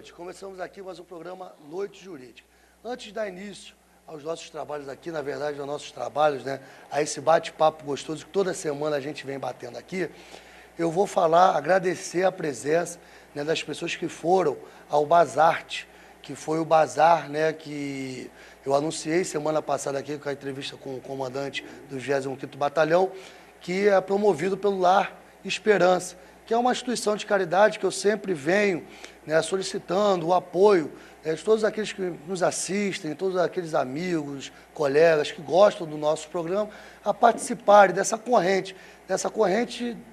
noite. Começamos aqui mais um programa Noite Jurídica. Antes de dar início aos nossos trabalhos aqui, na verdade, aos nossos trabalhos, né, a esse bate-papo gostoso que toda semana a gente vem batendo aqui, eu vou agradecer a presença, né, das pessoas que foram ao Bazarte, que foi o bazar, né, que eu anunciei semana passada aqui com a entrevista com o comandante do 25º Batalhão, que é promovido pelo Lar Esperança, que é uma instituição de caridade que eu sempre venho, né, solicitando o apoio, né, de todos aqueles que nos assistem, todos aqueles amigos, colegas que gostam do nosso programa, a participarem dessa corrente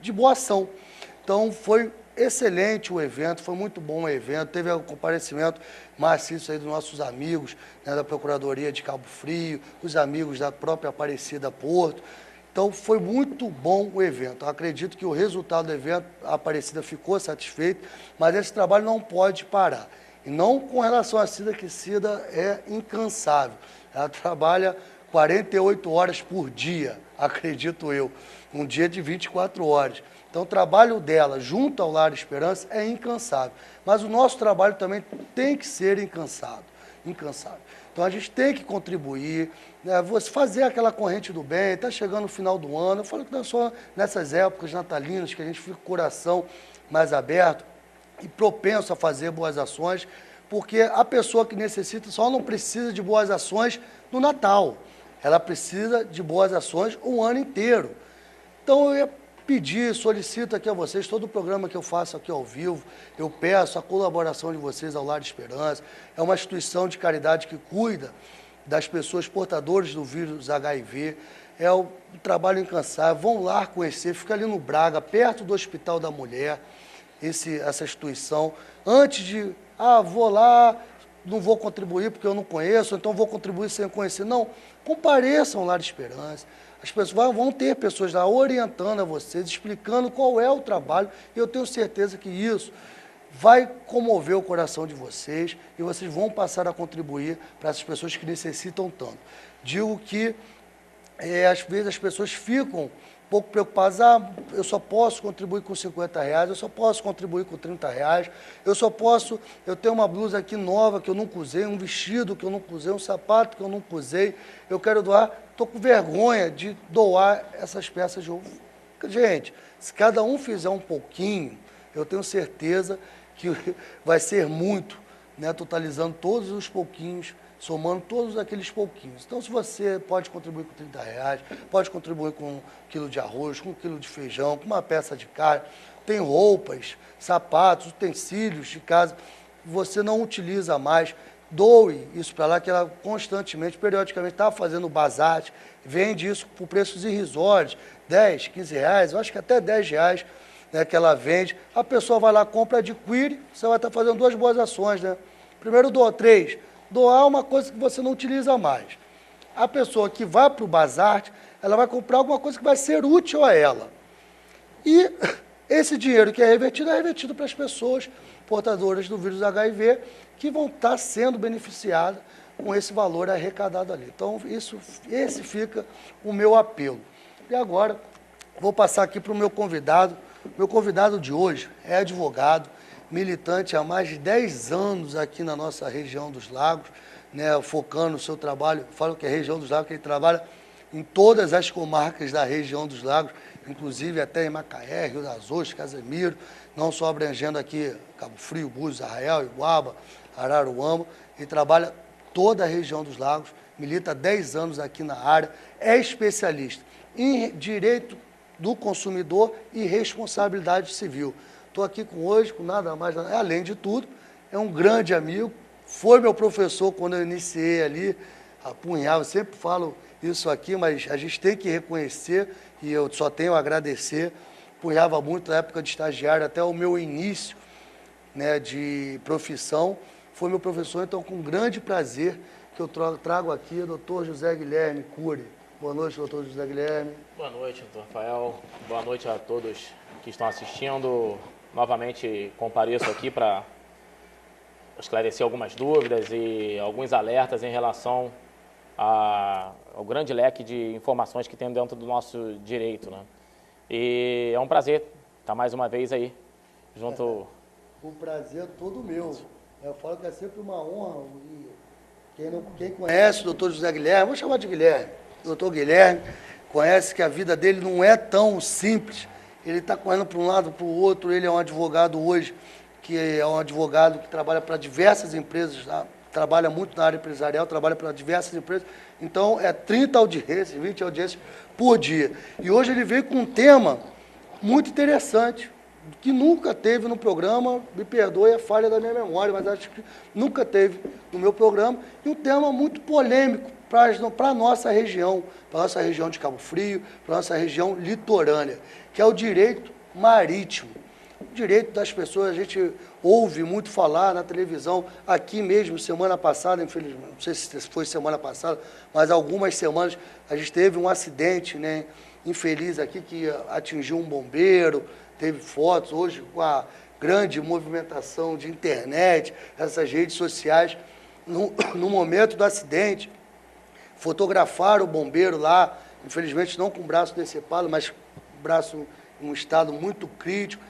de boa ação. Então, foi excelente o evento, foi muito bom o evento, teve o comparecimento maciço aí dos nossos amigos, né, da Procuradoria de Cabo Frio, os amigos da própria Aparecida Porto. Então, foi muito bom o evento. Eu acredito que o resultado do evento, a Aparecida ficou satisfeita, mas esse trabalho não pode parar. E não com relação à Cida, que Cida é incansável. Ela trabalha 48 horas por dia, acredito eu, um dia de 24 horas. Então, o trabalho dela, junto ao Lar Esperança, é incansável. Mas o nosso trabalho também tem que ser incansável. Então, a gente tem que contribuir, né, você fazer aquela corrente do bem. Está chegando o final do ano. Eu falo que não é só nessas épocas natalinas que a gente fica com o coração mais aberto e propenso a fazer boas ações, porque a pessoa que necessita só não precisa de boas ações no Natal. Ela precisa de boas ações o ano inteiro. Então, eu ia pedir, solicito aqui a vocês, todo o programa que eu faço aqui ao vivo, eu peço a colaboração de vocês ao Lar de Esperança. É uma instituição de caridade que cuida das pessoas portadoras do vírus HIV. É o trabalho incansável. Vão lá conhecer, fica ali no Braga, perto do Hospital da Mulher, essa instituição. Antes de, vou lá, não vou contribuir porque eu não conheço, então vou contribuir sem conhecer. Não, compareçam ao Lar de Esperança. As pessoas vão ter pessoas lá orientando a vocês, explicando qual é o trabalho, e eu tenho certeza que isso vai comover o coração de vocês e vocês vão passar a contribuir para essas pessoas que necessitam tanto. Digo que, às vezes, as pessoas ficam um pouco preocupadas, eu só posso contribuir com R$50, eu só posso contribuir com R$30, eu tenho uma blusa aqui nova que eu nunca usei, um vestido que eu nunca usei, um sapato que eu nunca usei, eu quero doar. Estou com vergonha de doar essas peças de roupa. Gente, se cada um fizer um pouquinho, eu tenho certeza que vai ser muito, né, totalizando todos os pouquinhos, somando todos aqueles pouquinhos. Então, se você pode contribuir com R$30, pode contribuir com 1 quilo de arroz, com 1 quilo de feijão, com uma peça de carne, tem roupas, sapatos, utensílios de casa, você não utiliza mais, doe isso para lá, que ela constantemente, periodicamente, está fazendo bazar, vende isso por preços irrisórios, R$10, R$15, eu acho que até R$10, né, que ela vende. A pessoa vai lá, compra, adquire, você vai estar fazendo duas boas ações, né? Primeiro, doa. 3, doar uma coisa que você não utiliza mais. A pessoa que vai para o bazar, ela vai comprar alguma coisa que vai ser útil a ela. E esse dinheiro que é revertido para as pessoas portadoras do vírus HIV, que vão estar sendo beneficiadas com esse valor arrecadado ali. Então, esse fica o meu apelo. E agora, vou passar aqui para o meu convidado. Meu convidado de hoje é advogado, militante há mais de 10 anos aqui na nossa região dos Lagos, né, focando o seu trabalho, falo que é a região dos Lagos, que ele trabalha em todas as comarcas da região dos Lagos, inclusive até em Macaé, Rio das Ostras, Casemiro, não só abrangendo aqui Cabo Frio, Búzios, Arraial, Iguaba, Araruama, e trabalha toda a região dos Lagos, milita há 10 anos aqui na área, é especialista em direito do consumidor e responsabilidade civil. Estou aqui hoje com nada mais, além de tudo, é um grande amigo, foi meu professor quando eu iniciei ali, apunhava, sempre falo isso aqui, mas a gente tem que reconhecer, e eu só tenho a agradecer, punhava muito na época de estagiário, até o meu início, né, de profissão, foi meu professor, então com grande prazer que eu trago aqui o doutor José Guilherme Cury. Boa noite, doutor José Guilherme. Boa noite, doutor Rafael. Boa noite a todos que estão assistindo. Novamente compareço aqui para esclarecer algumas dúvidas e alguns alertas em relação ao grande leque de informações que tem dentro do nosso direito, né? E é um prazer estar mais uma vez aí, junto... O prazer é todo meu. Eu falo que é sempre uma honra. Quem conhece o doutor José Guilherme, vou chamar de Guilherme, doutor Guilherme, conhece que a vida dele não é tão simples. Ele está correndo para um lado, para o outro. Ele é um advogado hoje, que é um advogado que trabalha para diversas empresas, tá? Trabalha muito na área empresarial, trabalha para diversas empresas. Então, é 30 audiências, 20 audiências por dia. E hoje ele veio com um tema muito interessante, que nunca teve no programa, me perdoe a falha da minha memória, mas acho que nunca teve no meu programa, e um tema muito polêmico para a nossa região de Cabo Frio, para a nossa região litorânea, que é o direito marítimo. O direito das pessoas, a gente ouve muito falar na televisão, aqui mesmo, semana passada, infelizmente, não sei se foi semana passada, mas algumas semanas a gente teve um acidente, né, infeliz aqui, que atingiu um bombeiro, teve fotos, hoje com a grande movimentação de internet, essas redes sociais, no momento do acidente, fotografaram o bombeiro lá, infelizmente não com o braço decepado, mas o braço em um estado muito crítico,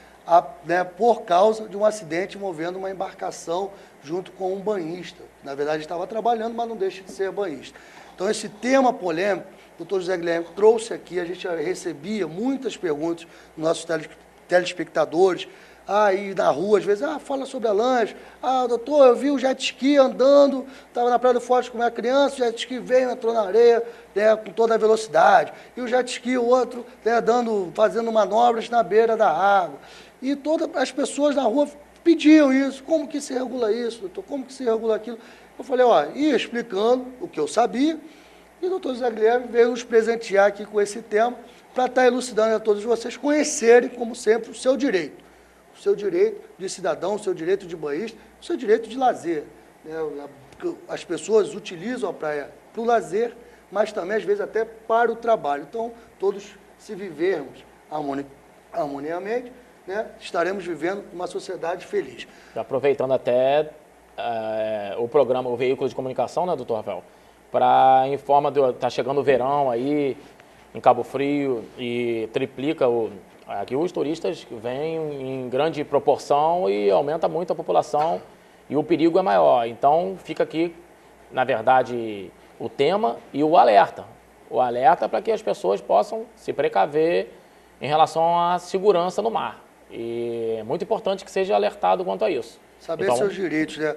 né, por causa de um acidente envolvendo uma embarcação junto com um banhista. Na verdade, estava trabalhando, mas não deixa de ser banhista. Então, esse tema polêmico, o doutor José Guilherme trouxe aqui, a gente recebia muitas perguntas dos nossos telespectadores, aí na rua, às vezes, fala sobre a lancha, doutor, eu vi o jet ski andando, estava na Praia do Forte com minha criança, o jet ski veio, entrou na areia, né, com toda a velocidade, e o jet ski, o outro, né, fazendo manobras na beira da água. E todas as pessoas na rua pediam isso, como que se regula isso, doutor, como que se regula aquilo? Eu falei, ia explicando o que eu sabia, e o doutor José Guilherme veio nos presentear aqui com esse tema, para estar elucidando a todos vocês conhecerem, como sempre, o seu direito de cidadão, o seu direito de banhista, o seu direito de lazer. Né? As pessoas utilizam a praia para o lazer, mas também, às vezes, até para o trabalho. Então, todos, se vivermos harmoniamente, né, estaremos vivendo uma sociedade feliz. Aproveitando até o programa, o veículo de comunicação, né, doutor Rafael, para informar, está chegando o verão aí em Cabo Frio e triplica aqui os turistas vêm em grande proporção e aumenta muito a população e o perigo é maior. Então, fica aqui, na verdade, o tema e o alerta. O alerta para que as pessoas possam se precaver em relação à segurança no mar. E é muito importante que seja alertado quanto a isso. Saber então, seus direitos, né?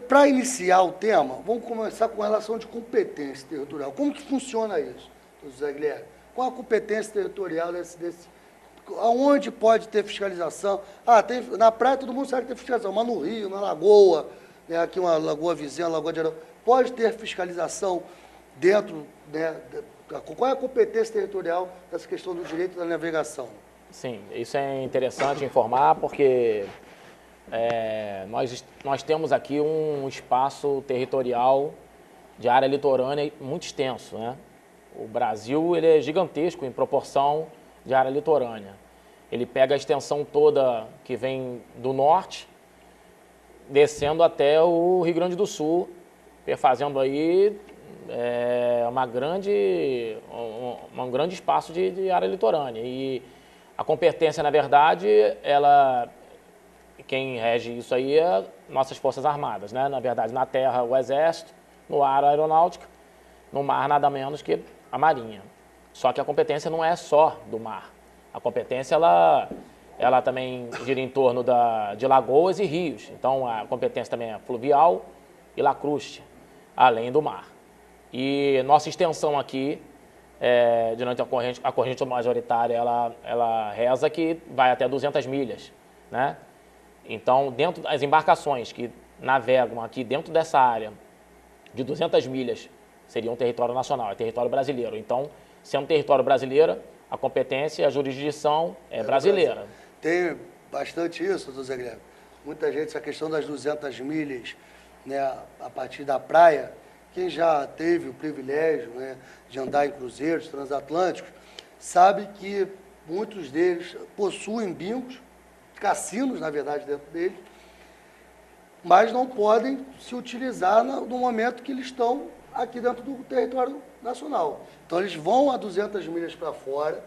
Para iniciar o tema, vamos começar com relação de competência territorial. Como que funciona isso, José Guilherme? Qual a competência territorial aonde pode ter fiscalização? Na praia todo mundo sabe que tem fiscalização, mas no rio, na lagoa, né, aqui uma lagoa vizinha, lagoa de Arão, pode ter fiscalização dentro, né, qual é a competência territorial dessa questão do direito da navegação? Sim, isso é interessante informar, porque nós temos aqui um espaço territorial de área litorânea muito extenso, né? O Brasil ele é gigantesco em proporção de área litorânea. Ele pega a extensão toda que vem do norte, descendo até o Rio Grande do Sul, fazendo aí um grande espaço de área litorânea. E a competência, na verdade, quem rege isso aí é nossas Forças Armadas, né? Na verdade, na terra, o Exército, no ar, a Aeronáutica, no mar, nada menos que a Marinha. Só que a competência não é só do mar. A competência, ela também gira em torno de lagoas e rios. Então, a competência também é fluvial e lacruste, além do mar. E nossa extensão aqui, durante a corrente majoritária, ela reza que vai até 200 milhas, né? Então, dentro das embarcações que navegam aqui dentro dessa área de 200 milhas, seria um território nacional, é território brasileiro. Então, sendo território brasileiro, a competência e a jurisdição é brasileira. Tem bastante isso, doutor Zé Guilherme. Muita gente, essa questão das 200 milhas, né, a partir da praia, quem já teve o privilégio, né, de andar em cruzeiros transatlânticos, sabe que muitos deles possuem bingos, cassinos, na verdade, dentro deles, mas não podem se utilizar no momento que eles estão aqui dentro do território nacional. Então, eles vão a 200 milhas para fora,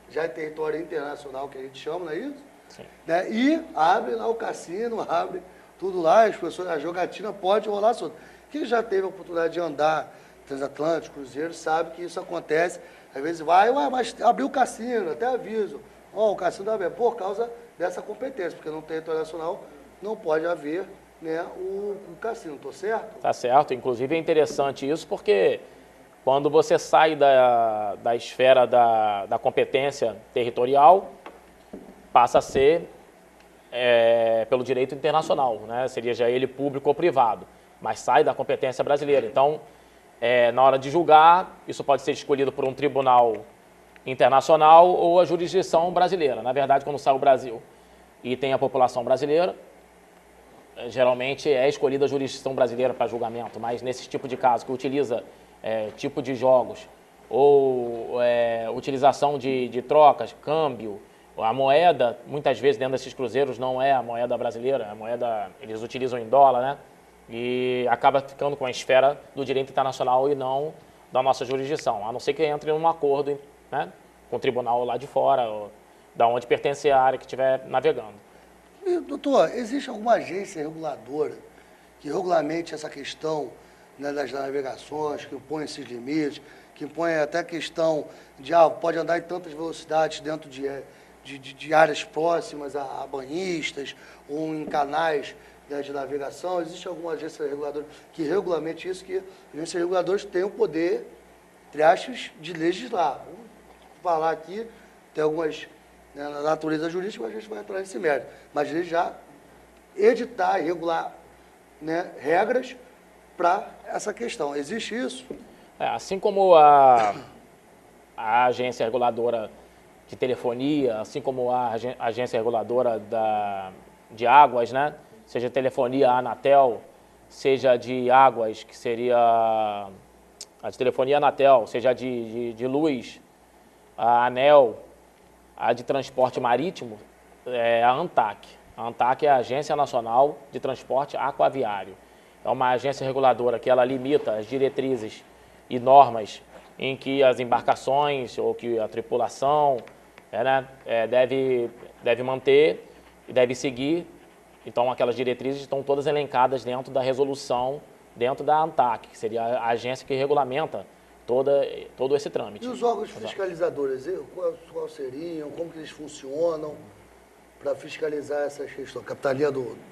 já é território internacional, que a gente chama, não é isso? Sim. Né? E abre lá o cassino, abre tudo lá, as pessoas, a jogatina pode rolar solta. Quem já teve a oportunidade de andar transatlântico, cruzeiro, sabe que isso acontece. Às vezes vai, ué, mas abriu o cassino, até aviso. Ó, o cassino da por causa dessa competência, porque no território nacional não pode haver, né, o cassino, estou certo? Tá certo, inclusive é interessante isso porque quando você sai da esfera da competência territorial, passa a ser pelo direito internacional, né? Seria já ele público ou privado, mas sai da competência brasileira. Então, na hora de julgar, isso pode ser escolhido por um tribunal internacional ou a jurisdição brasileira. Na verdade, quando sai o Brasil e tem a população brasileira, geralmente é escolhida a jurisdição brasileira para julgamento, mas nesse tipo de caso que utiliza tipo de jogos ou utilização de trocas, câmbio, a moeda, muitas vezes dentro desses cruzeiros não é a moeda brasileira, a moeda eles utilizam em dólar, né? E acaba ficando com a esfera do direito internacional e não da nossa jurisdição, a não ser que entre num acordo, né, com o tribunal lá de fora, ou da onde pertence a área que estiver navegando. E, doutor, existe alguma agência reguladora que regulamente essa questão, né, das navegações, que impõe esses limites, que impõe até a questão de pode andar em tantas velocidades dentro de áreas próximas a banhistas ou em canais, né, de navegação? Existe alguma agência reguladora que regulamente isso, que agências reguladoras têm o poder, entre aspas, de legislar? Vamos falar aqui, tem algumas, né, na natureza jurídica, mas a gente vai entrar nesse mérito. Mas ele já editar e regular, né, regras para essa questão. Existe isso? Assim como a agência reguladora de telefonia, assim como a agência reguladora de águas, né? Seja telefonia, a Anatel, seja de águas, que seria a de telefonia Anatel, seja de luz, a ANEEL, a de transporte marítimo, a ANTAQ. A ANTAQ é a Agência Nacional de Transporte Aquaviário. É uma agência reguladora que ela limita as diretrizes e normas em que as embarcações ou que a tripulação deve manter e deve seguir. Então, aquelas diretrizes estão todas elencadas dentro da resolução, dentro da ANTAQ, que seria a agência que regulamenta todo esse trâmite. E os órgãos fiscalizadores, quais seriam, como que eles funcionam para fiscalizar essas questões? Capitania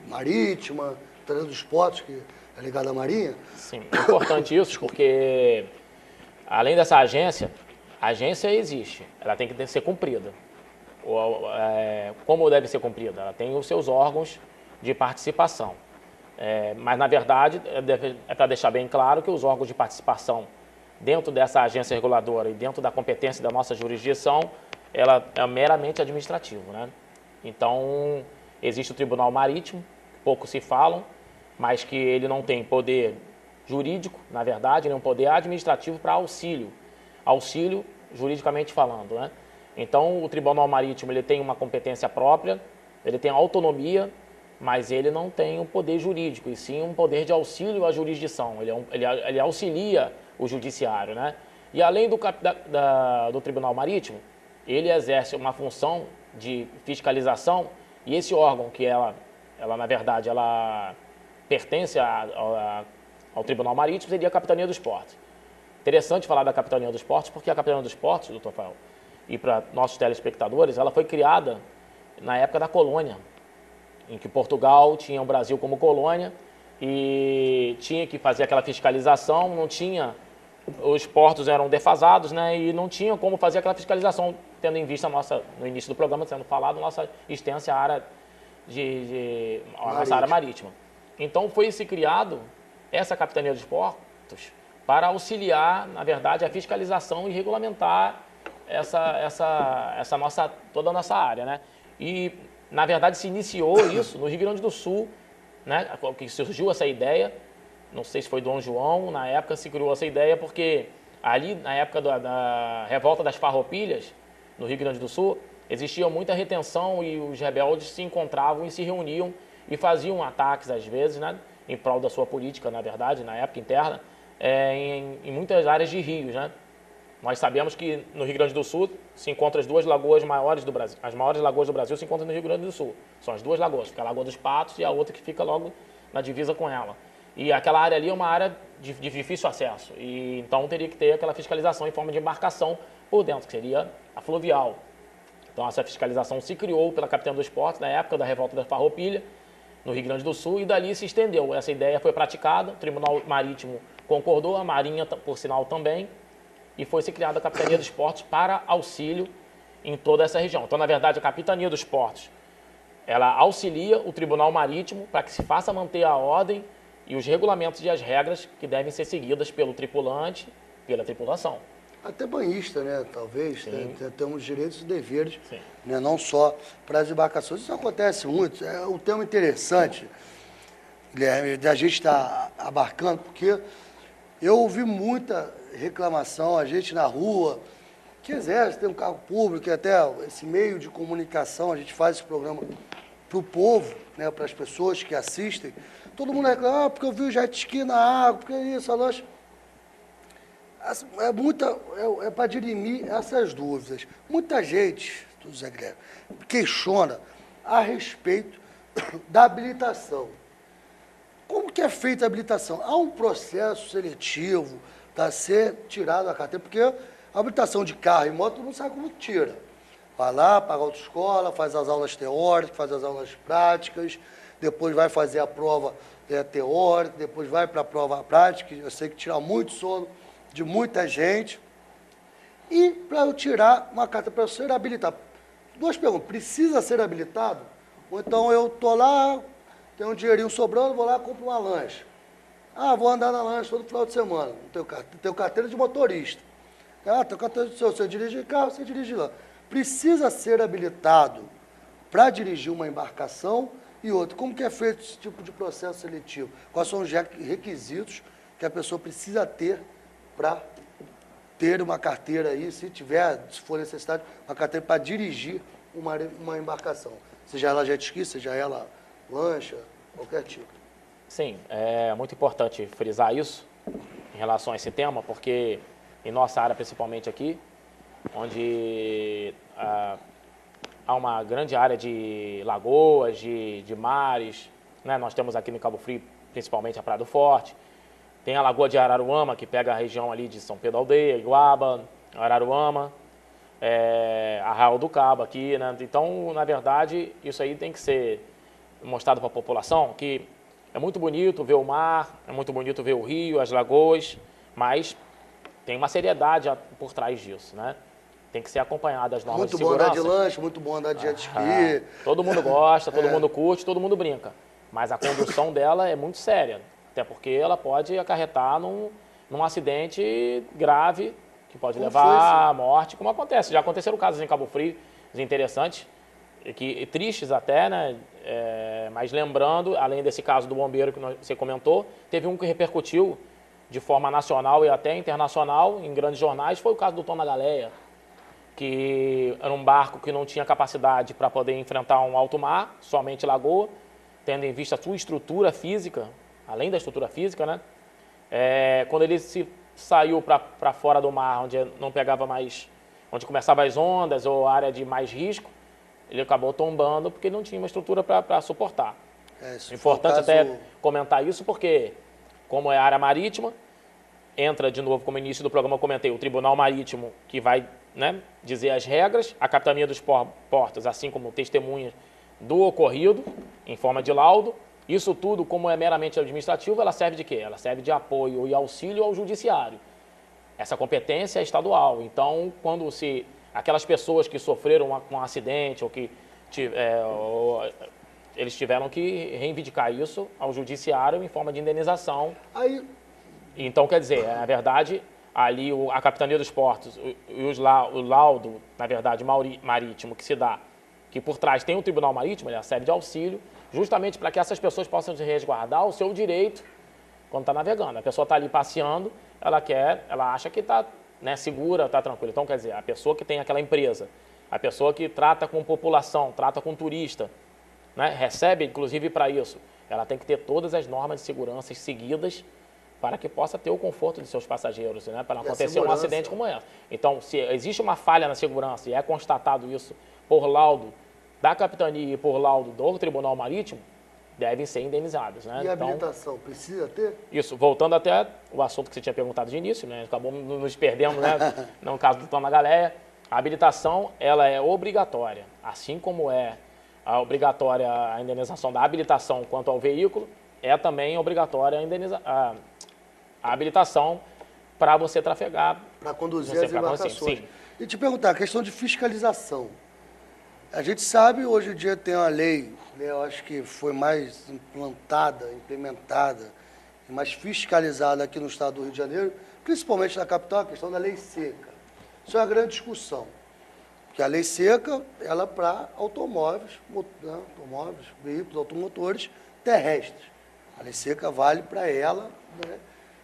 Marítima, Capitania dos Portos, que é ligada à Marinha? Sim, é importante isso, porque além dessa agência, a agência existe, ela tem que ser cumprida. Como deve ser cumprida? Ela tem os seus órgãos de participação. Mas, na verdade, é para deixar bem claro que os órgãos de participação dentro dessa agência reguladora e dentro da competência da nossa jurisdição, ela é meramente administrativo, né? Então, existe o Tribunal Marítimo, que pouco se falam, mas que ele não tem poder jurídico, na verdade, nem um poder administrativo para auxílio juridicamente falando, né? Então, o Tribunal Marítimo ele tem uma competência própria, ele tem autonomia, mas ele não tem um poder jurídico, e sim um poder de auxílio à jurisdição. Ele auxilia o judiciário, né? E além do Tribunal Marítimo, ele exerce uma função de fiscalização, e esse órgão que ela na verdade, ela pertence ao Tribunal Marítimo, seria a Capitania dos Portos. Interessante falar da Capitania dos Portos, porque a Capitania dos Portos, doutor Rafael, e para nossos telespectadores, ela foi criada na época da colônia, em que Portugal tinha o Brasil como colônia e tinha que fazer aquela fiscalização, não tinha, os portos eram defasados, né, e não tinha como fazer aquela fiscalização, tendo em vista no início do programa, sendo falado, nossa extensa área nossa área marítima. Então foi-se criado essa Capitania dos Portos para auxiliar, na verdade, a fiscalização e regulamentar toda a nossa área, né? E, na verdade, se iniciou isso no Rio Grande do Sul, né? Que surgiu essa ideia, não sei se foi Dom João, na época se criou essa ideia, porque ali, na época da revolta das Farroupilhas, no Rio Grande do Sul, existia muita retenção e os rebeldes se encontravam e se reuniam e faziam ataques, às vezes, né? Em prol da sua política, na verdade, na época interna, em muitas áreas de rios, né? Nós sabemos que no Rio Grande do Sul se encontram as duas lagoas maiores do Brasil. As maiores lagoas do Brasil se encontram no Rio Grande do Sul. São as duas lagoas, fica a Lagoa dos Patos e a outra que fica logo na divisa com ela. E aquela área ali é uma área de difícil acesso. E então teria que ter aquela fiscalização em forma de embarcação por dentro, que seria a fluvial. Então essa fiscalização se criou pela Capitania dos Portos na época da Revolta da Farroupilha, no Rio Grande do Sul, e dali se estendeu. Essa ideia foi praticada, o Tribunal Marítimo concordou, a Marinha, por sinal, também, e foi-se criada a Capitania dos Portos para auxílio em toda essa região. Então, na verdade, a Capitania dos Portos, ela auxilia o Tribunal Marítimo para que se faça manter a ordem e os regulamentos e as regras que devem ser seguidas pelo tripulante, pela tripulação. Até banhista, né? Talvez, temos direitos e deveres, Sim. né? Não só para as embarcações. Isso acontece muito. É um tema interessante, Guilherme, de a gente estar abarcando, porque eu ouvi muita reclamação, a gente na rua, que exerce, tem um cargo público, e até esse meio de comunicação, a gente faz esse programa para o povo, né? Para as pessoas que assistem. Todo mundo reclama, porque eu vi o jet ski na água, porque isso, a lancha. É para dirimir essas dúvidas. Muita gente, Zé Guilherme, questiona a respeito da habilitação. Como que é feita a habilitação? Há um processo seletivo para ser tirado da carteira, porque a habilitação de carro e moto não sabe como tira. Vai lá, paga a autoescola, faz as aulas teóricas, faz as aulas práticas, depois vai fazer a prova teórica, depois vai para a prova prática, eu sei que tira muito sono de muita gente. E para eu tirar uma carta para eu ser habilitado, duas perguntas: precisa ser habilitado? Ou então eu estou lá, tenho um dinheirinho sobrando, vou lá e compro uma lancha. Ah, vou andar na lancha todo final de semana, tenho carteira de motorista. Ah, tenho carteira de você dirige carro, você dirige lá. Precisa ser habilitado para dirigir uma embarcação? E outra, como que é feito esse tipo de processo seletivo? Quais são os requisitos que a pessoa precisa ter para ter uma carteira aí, se for necessidade, uma carteira para dirigir uma embarcação? Seja ela jet ski, seja ela lancha, qualquer tipo. Sim, é muito importante frisar isso em relação a esse tema, porque em nossa área, principalmente aqui, onde há uma grande área de lagoas, de mares, né? Nós temos aqui no Cabo Frio, principalmente a Praia do Forte, tem a Lagoa de Araruama, que pega a região ali de São Pedro Aldeia, Iguaba, Araruama, Arraial do Cabo aqui, né? Então, na verdade, isso aí tem que ser mostrado para a população, que é muito bonito ver o mar, é muito bonito ver o rio, as lagoas, mas tem uma seriedade por trás disso, né? Tem que ser acompanhado das normas de segurança. Muito bom andar de lancha, muito bom andar de jet ski. Todo mundo gosta, todo mundo curte, todo mundo brinca. Mas a condução dela é muito séria, até porque ela pode acarretar num acidente grave, que pode levar à morte, como acontece. Já aconteceram casos em Cabo Frio interessantes, tristes até, né? Mas lembrando, além desse caso do bombeiro que você comentou, teve um que repercutiu de forma nacional e até internacional em grandes jornais, foi o caso do Tom da Galeia, que era um barco que não tinha capacidade para poder enfrentar um alto mar, somente lagoa, tendo em vista a sua estrutura física, além da estrutura física, né? Quando ele saiu para fora do mar, onde não pegava mais, onde começavam as ondas ou área de mais risco, ele acabou tombando porque não tinha uma estrutura para suportar. Importante até comentar isso porque, como é área marítima, entra de novo, como no início do programa eu comentei, o Tribunal Marítimo, que vai, né, dizer as regras, a Capitania dos Portos, assim como testemunhas do ocorrido, em forma de laudo. Isso tudo, como é meramente administrativo, ela serve de quê? Ela serve de apoio e auxílio ao judiciário. Essa competência é estadual. Então, quando aquelas pessoas que sofreram um acidente ou que eles tiveram que reivindicar isso ao judiciário em forma de indenização. Então, quer dizer, na verdade, ali a Capitania dos Portos e o laudo, na verdade, marítimo que se dá, que por trás tem o Tribunal Marítimo, ele serve de auxílio, justamente para que essas pessoas possam resguardar o seu direito quando está navegando. A pessoa está ali passeando, ela acha que está, né, segura, está tranquila. Então, quer dizer, a pessoa que tem aquela empresa, a pessoa que trata com população, trata com turista, né, recebe, inclusive, para isso, ela tem que ter todas as normas de segurança seguidas para que possa ter o conforto de seus passageiros, né? Para não E a acontecer um segurança. acidente como esse. Então, se existe uma falha na segurança e é constatado isso por laudo da capitania e por laudo do Tribunal Marítimo, devem ser indenizados, né? E a Então, habilitação, precisa ter? isso, voltando até o assunto que você tinha perguntado de início, né? Acabou nos perdendo, né? No caso do Toma Galéia, a habilitação, ela é obrigatória, assim como é a obrigatória a indenização da habilitação quanto ao veículo, é também obrigatória a habilitação para você trafegar. Para conduzir Você as pra conduzir, embarcações. sim. E te perguntar, a questão de fiscalização. A gente sabe, hoje em dia tem uma lei, né, eu acho que foi mais implementada, mais fiscalizada aqui no estado do Rio de Janeiro, principalmente na capital, a questão da lei seca. Isso é uma grande discussão. Porque a lei seca, ela é para automóveis, né, automóveis, veículos automotores terrestres. A lei seca vale para ela, né?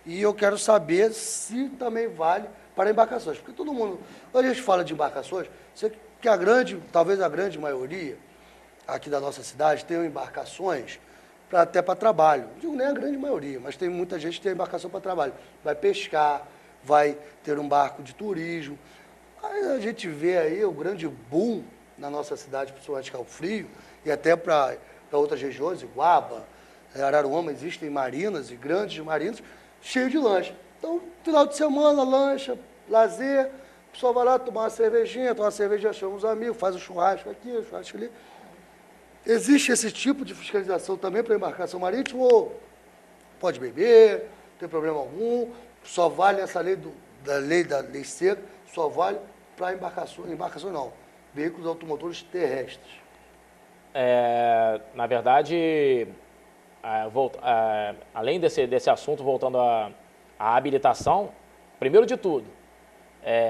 E eu quero saber se também vale para embarcações. Porque todo mundo, quando a gente fala de embarcações, você que talvez a grande maioria aqui da nossa cidade tenham embarcações até para trabalho. Não digo nem a grande maioria, mas tem muita gente que tem embarcação para trabalho. Vai pescar, vai ter um barco de turismo. Aí a gente vê aí o grande boom na nossa cidade, principalmente Cabo Frio, e até para outras regiões, Iguaba, Araruama, existem marinas e grandes marinas, cheios de lancha. Então, final de semana, lancha, lazer, o pessoal vai lá tomar uma cervejinha, chama os amigos, faz o churrasco aqui, o churrasco ali. Existe esse tipo de fiscalização também para embarcação marítima ou pode beber, não tem problema algum, só vale essa lei da lei seca, só vale para embarcações não, veículos automotores terrestres. Na verdade, além desse assunto, voltando à habilitação, primeiro de tudo,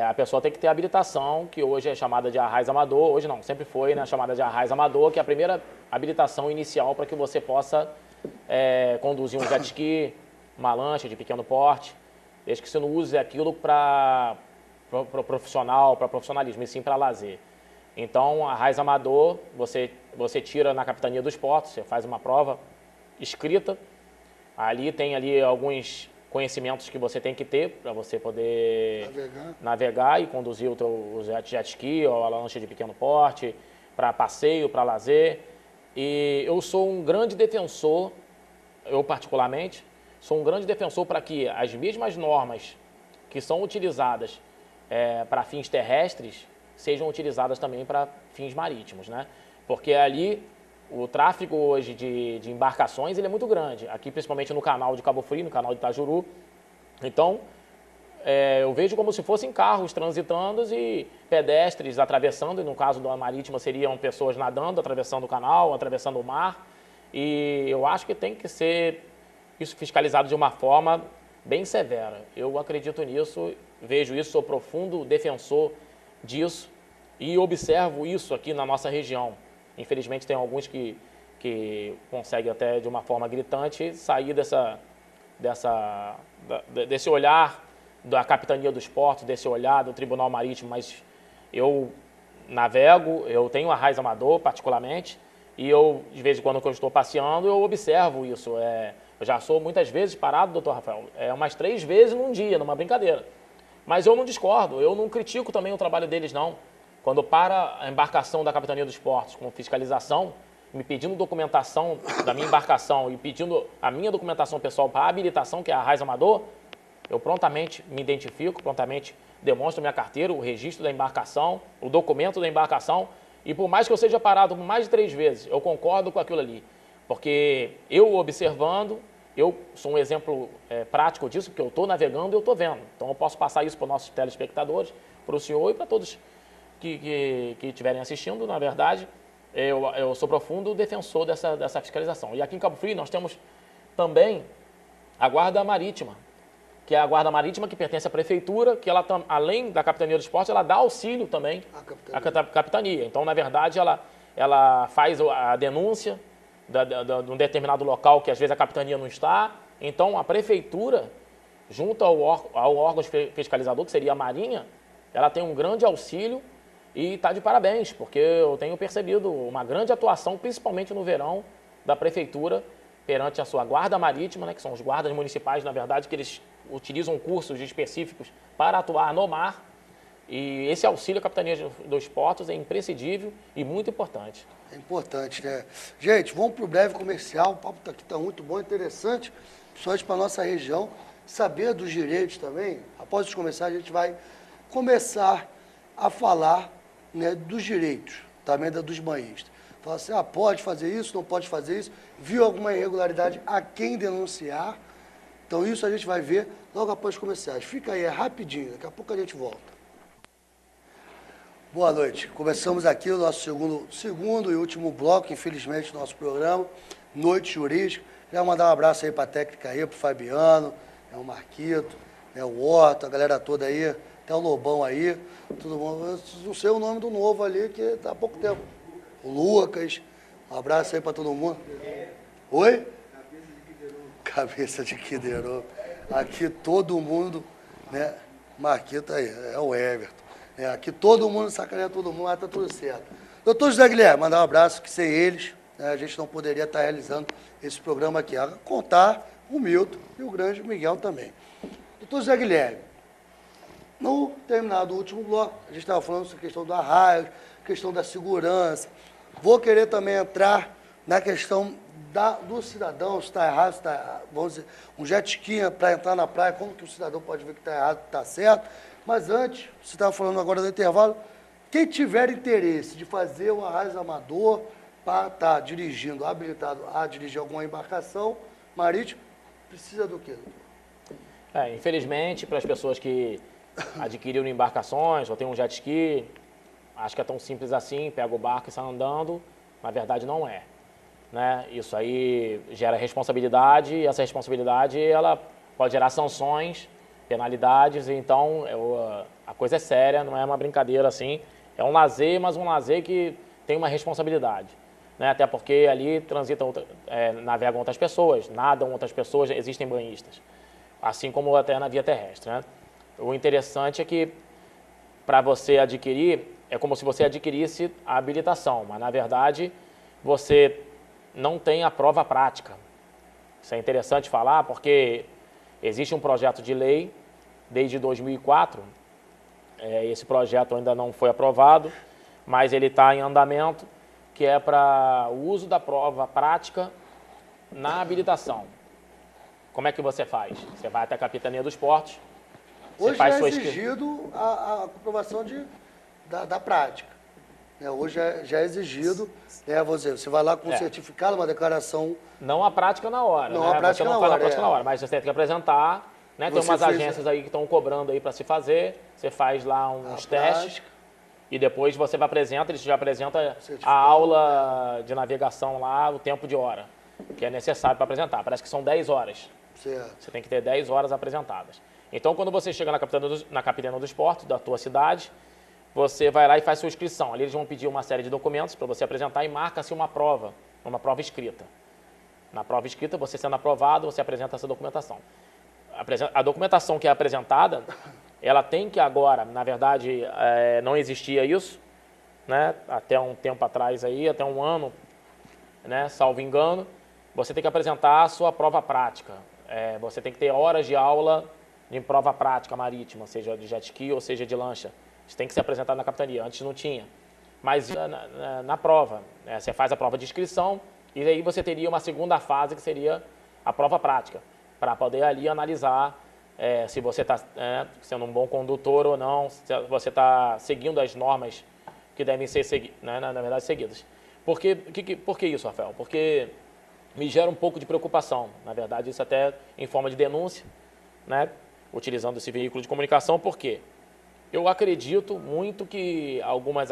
a pessoa tem que ter habilitação, que hoje é chamada de arraiz amador, hoje não, sempre foi, né, chamada de arraiz amador, que é a primeira habilitação inicial para que você possa conduzir um jet ski, uma lancha de pequeno porte, desde que você não use aquilo para profissional, para profissionalismo, e sim para lazer. Então, arraiz amador, você tira na Capitania dos Portos, você faz uma prova escrita, ali tem alguns conhecimentos que você tem que ter para você poder navegar e conduzir o jet ski ou a lancha de pequeno porte, para passeio, para lazer. E eu sou um grande defensor, eu particularmente, sou um grande defensor para que as mesmas normas que são utilizadas para fins terrestres sejam utilizadas também para fins marítimos, né? Porque ali o tráfego hoje de embarcações ele é muito grande, aqui principalmente no canal de Cabo Frio, no canal de Itajuru. Então, eu vejo como se fossem carros transitando e pedestres atravessando, e no caso da marítima seriam pessoas nadando, atravessando o canal, atravessando o mar. E eu acho que tem que ser isso fiscalizado de uma forma bem severa. Eu acredito nisso, vejo isso, sou profundo defensor disso e observo isso aqui na nossa região. Infelizmente tem alguns que conseguem até de uma forma gritante sair desse olhar da Capitania dos Portos, desse olhar do Tribunal Marítimo, mas eu navego, eu tenho arraiz amador particularmente, e eu, de vez em quando que eu estou passeando, eu observo isso. Eu já sou muitas vezes parado, doutor Rafael, umas 3 vezes num dia, numa brincadeira. Mas eu não discordo, eu não critico também o trabalho deles, não. Quando para a embarcação da Capitania dos Portos com fiscalização, me pedindo documentação da minha embarcação e pedindo a minha documentação pessoal para habilitação, que é a arraiz amador, eu prontamente me identifico, prontamente demonstro minha carteira, o registro da embarcação, o documento da embarcação, e por mais que eu seja parado por mais de 3 vezes, eu concordo com aquilo ali. Porque eu observando, eu sou um exemplo prático disso, porque eu estou navegando e eu estou vendo. Então eu posso passar isso para os nossos telespectadores, para o senhor e para todos que estiverem assistindo. Na verdade, eu sou profundo defensor dessa fiscalização. E aqui em Cabo Frio nós temos também a Guarda Marítima, que é a Guarda Marítima que pertence à Prefeitura, que ela, além da Capitania do Esporte, ela dá auxílio também à Capitania. Então, na verdade, ela faz a denúncia de um determinado local que às vezes a Capitania não está. Então, a Prefeitura, junto ao órgão fiscalizador, que seria a Marinha, ela tem um grande auxílio e está de parabéns, porque eu tenho percebido uma grande atuação, principalmente no verão, da Prefeitura, perante a sua guarda marítima, né, que são os guardas municipais, na verdade, que eles utilizam cursos específicos para atuar no mar. E esse auxílio à Capitania dos Portos é imprescindível e muito importante. É importante, né? Gente, vamos para o breve comercial. O papo aqui está muito bom, interessante, principalmente para a nossa região. Saber dos direitos também. Após os comerciais, a gente vai começar a falar, né, dos direitos, também dos banhistas. Falar assim, pode fazer isso, não pode fazer isso. Viu alguma irregularidade, a quem denunciar. Então, isso a gente vai ver logo após os comerciais. Fica aí, é rapidinho, daqui a pouco a gente volta. Boa noite. Começamos aqui o nosso segundo e último bloco, infelizmente, do nosso programa, Noite Jurídica. Quero mandar um abraço aí para a técnica aí, para o Fabiano, o Marquito, o Horto, a galera toda aí, até o Lobão aí, todo mundo. Eu não sei o nome do novo ali, que está há pouco tempo. O Lucas, um abraço aí para todo mundo. Oi? Cabeça de Quideirão. Aqui todo mundo, né? Marquito aí, é o Everton. Aqui todo mundo sacaneia todo mundo, mas está tudo certo. Doutor José Guilherme, mandar um abraço, que sem eles, né, a gente não poderia estar realizando esse programa aqui. A contar o Milton e o grande Miguel também. Doutor José Guilherme, no terminado o último bloco, a gente estava falando sobre a questão do arraio, questão da segurança. Vou querer também entrar na questão do cidadão, se está errado, se está, vamos dizer, um jet ski para entrar na praia, como que o cidadão pode ver que está errado, que está certo. Mas antes, você estava falando agora do intervalo, quem tiver interesse de fazer o arraio amador para estar dirigindo, habilitado a dirigir alguma embarcação marítima, precisa do quê, doutor? Infelizmente, para as pessoas que adquiriram embarcações ou têm um jet ski, acho que é tão simples assim, pega o barco e sai andando, na verdade não é. Né? Isso aí gera responsabilidade e essa responsabilidade ela pode gerar sanções, penalidades, então a coisa é séria, não é uma brincadeira assim, é um lazer, mas um lazer que tem uma responsabilidade, né? Até porque ali transitam, navegam outras pessoas, nadam outras pessoas, existem banhistas, assim como até na via terrestre, né? O interessante é que para você adquirir, é como se você adquirisse a habilitação, mas na verdade você não tem a prova prática. Isso é interessante falar porque existe um projeto de lei desde 2004, esse projeto ainda não foi aprovado, mas ele está em andamento, que é para o uso da prova prática na habilitação. Como é que você faz? Você vai até a Capitania dos Portos. Hoje faz é exigido a comprovação da prática. Hoje já é exigido, você vai lá com um certificado, uma declaração. Não a prática na hora, não, né? A prática você não faz a prática na hora, mas você tem que apresentar, né? Tem umas agências aí que estão cobrando aí para se fazer, você faz lá uns testes e depois você vai apresentar, eles já apresentam a aula de navegação lá, o tempo de hora, que é necessário para apresentar. Parece que são 10 horas. Certo. Você tem que ter 10 horas apresentadas. Então, quando você chega na Capitania dos Portos da tua cidade, você vai lá e faz sua inscrição. Ali eles vão pedir uma série de documentos para você apresentar e marca-se uma prova escrita. Na prova escrita, você sendo aprovado, você apresenta essa documentação. A documentação que é apresentada, ela tem que agora, na verdade, não existia isso, né? Até um tempo atrás aí, até um ano, né? Salvo engano, você tem que apresentar a sua prova prática. Você tem que ter horas de aula de prova prática marítima, seja de jet ski ou seja de lancha. Isso tem que ser apresentado na capitania, antes não tinha. Mas na prova, você faz a prova de inscrição e aí você teria uma segunda fase que seria a prova prática, para poder ali analisar se você está sendo um bom condutor ou não, se você está seguindo as normas que devem ser na verdade seguidas. Por que isso, Rafael? Porque me gera um pouco de preocupação, na verdade isso até em forma de denúncia, né? Utilizando esse veículo de comunicação, por quê? Eu acredito muito que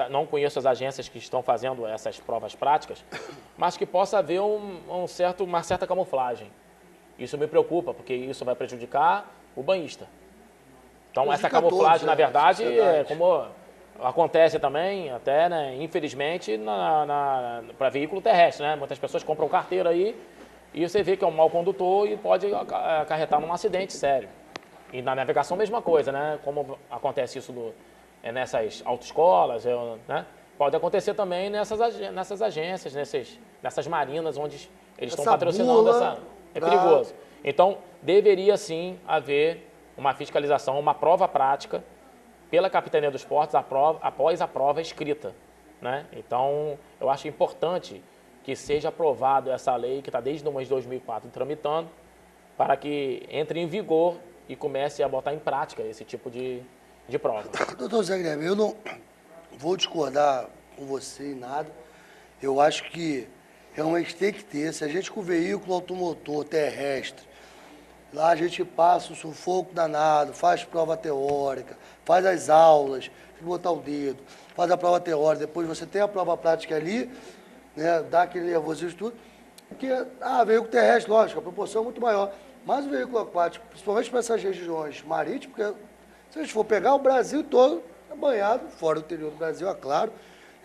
não conheço as agências que estão fazendo essas provas práticas, mas que possa haver uma certa camuflagem. Isso me preocupa, porque isso vai prejudicar o banhista. Então, essa camuflagem, na verdade, como acontece também, até, né, infelizmente, para veículo terrestre, né? Muitas pessoas compram carteira aí e você vê que é um mau condutor e pode acarretar num acidente sério. E na navegação, mesma coisa, né? Como acontece isso nessas autoescolas, né? Pode acontecer também nessas agências, nessas marinas onde Eles estão Essa patrocinando bula essa... É da- perigoso. Então, deveria sim haver uma fiscalização, uma prova prática pela Capitania dos Portos após a prova escrita, né? Então, eu acho importante que seja aprovada essa lei que está desde o mês de 2004 tramitando, para que entre em vigor e comece a botar em prática esse tipo de prova. Doutor Zé Guilherme, eu não vou discordar com você em nada. Eu acho que realmente tem que ter. Se a gente com o veículo automotor terrestre, lá a gente passa o sufoco danado, faz prova teórica, faz as aulas, tem que botar o dedo, faz a prova teórica, depois você tem a prova prática ali, né, dá aquele nervosismo e tudo. Porque, veículo terrestre, lógico, a proporção é muito maior. Mas o veículo aquático, principalmente para essas regiões marítimas, porque se a gente for pegar o Brasil todo, é banhado, fora o interior do Brasil, é claro,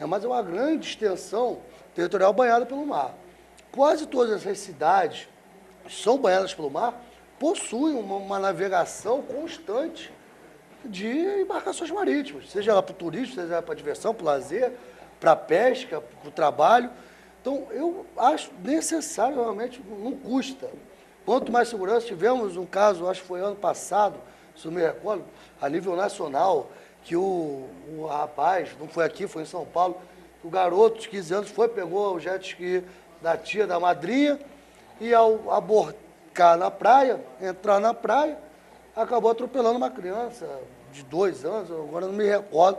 mas é uma grande extensão territorial banhada pelo mar. Quase todas essas cidades que são banhadas pelo mar possuem uma navegação constante de embarcações marítimas, seja ela para o turismo, seja ela para a diversão, para o lazer, para a pesca, para o trabalho. Então, eu acho necessário, realmente, não custa. Quanto mais segurança, tivemos um caso, acho que foi ano passado, se não me recordo, a nível nacional, que o rapaz, não foi aqui, foi em São Paulo, o garoto de 15 anos pegou o jet ski da tia, da madrinha, e ao aborcar na praia, entrar na praia, acabou atropelando uma criança de 2 anos, agora não me recordo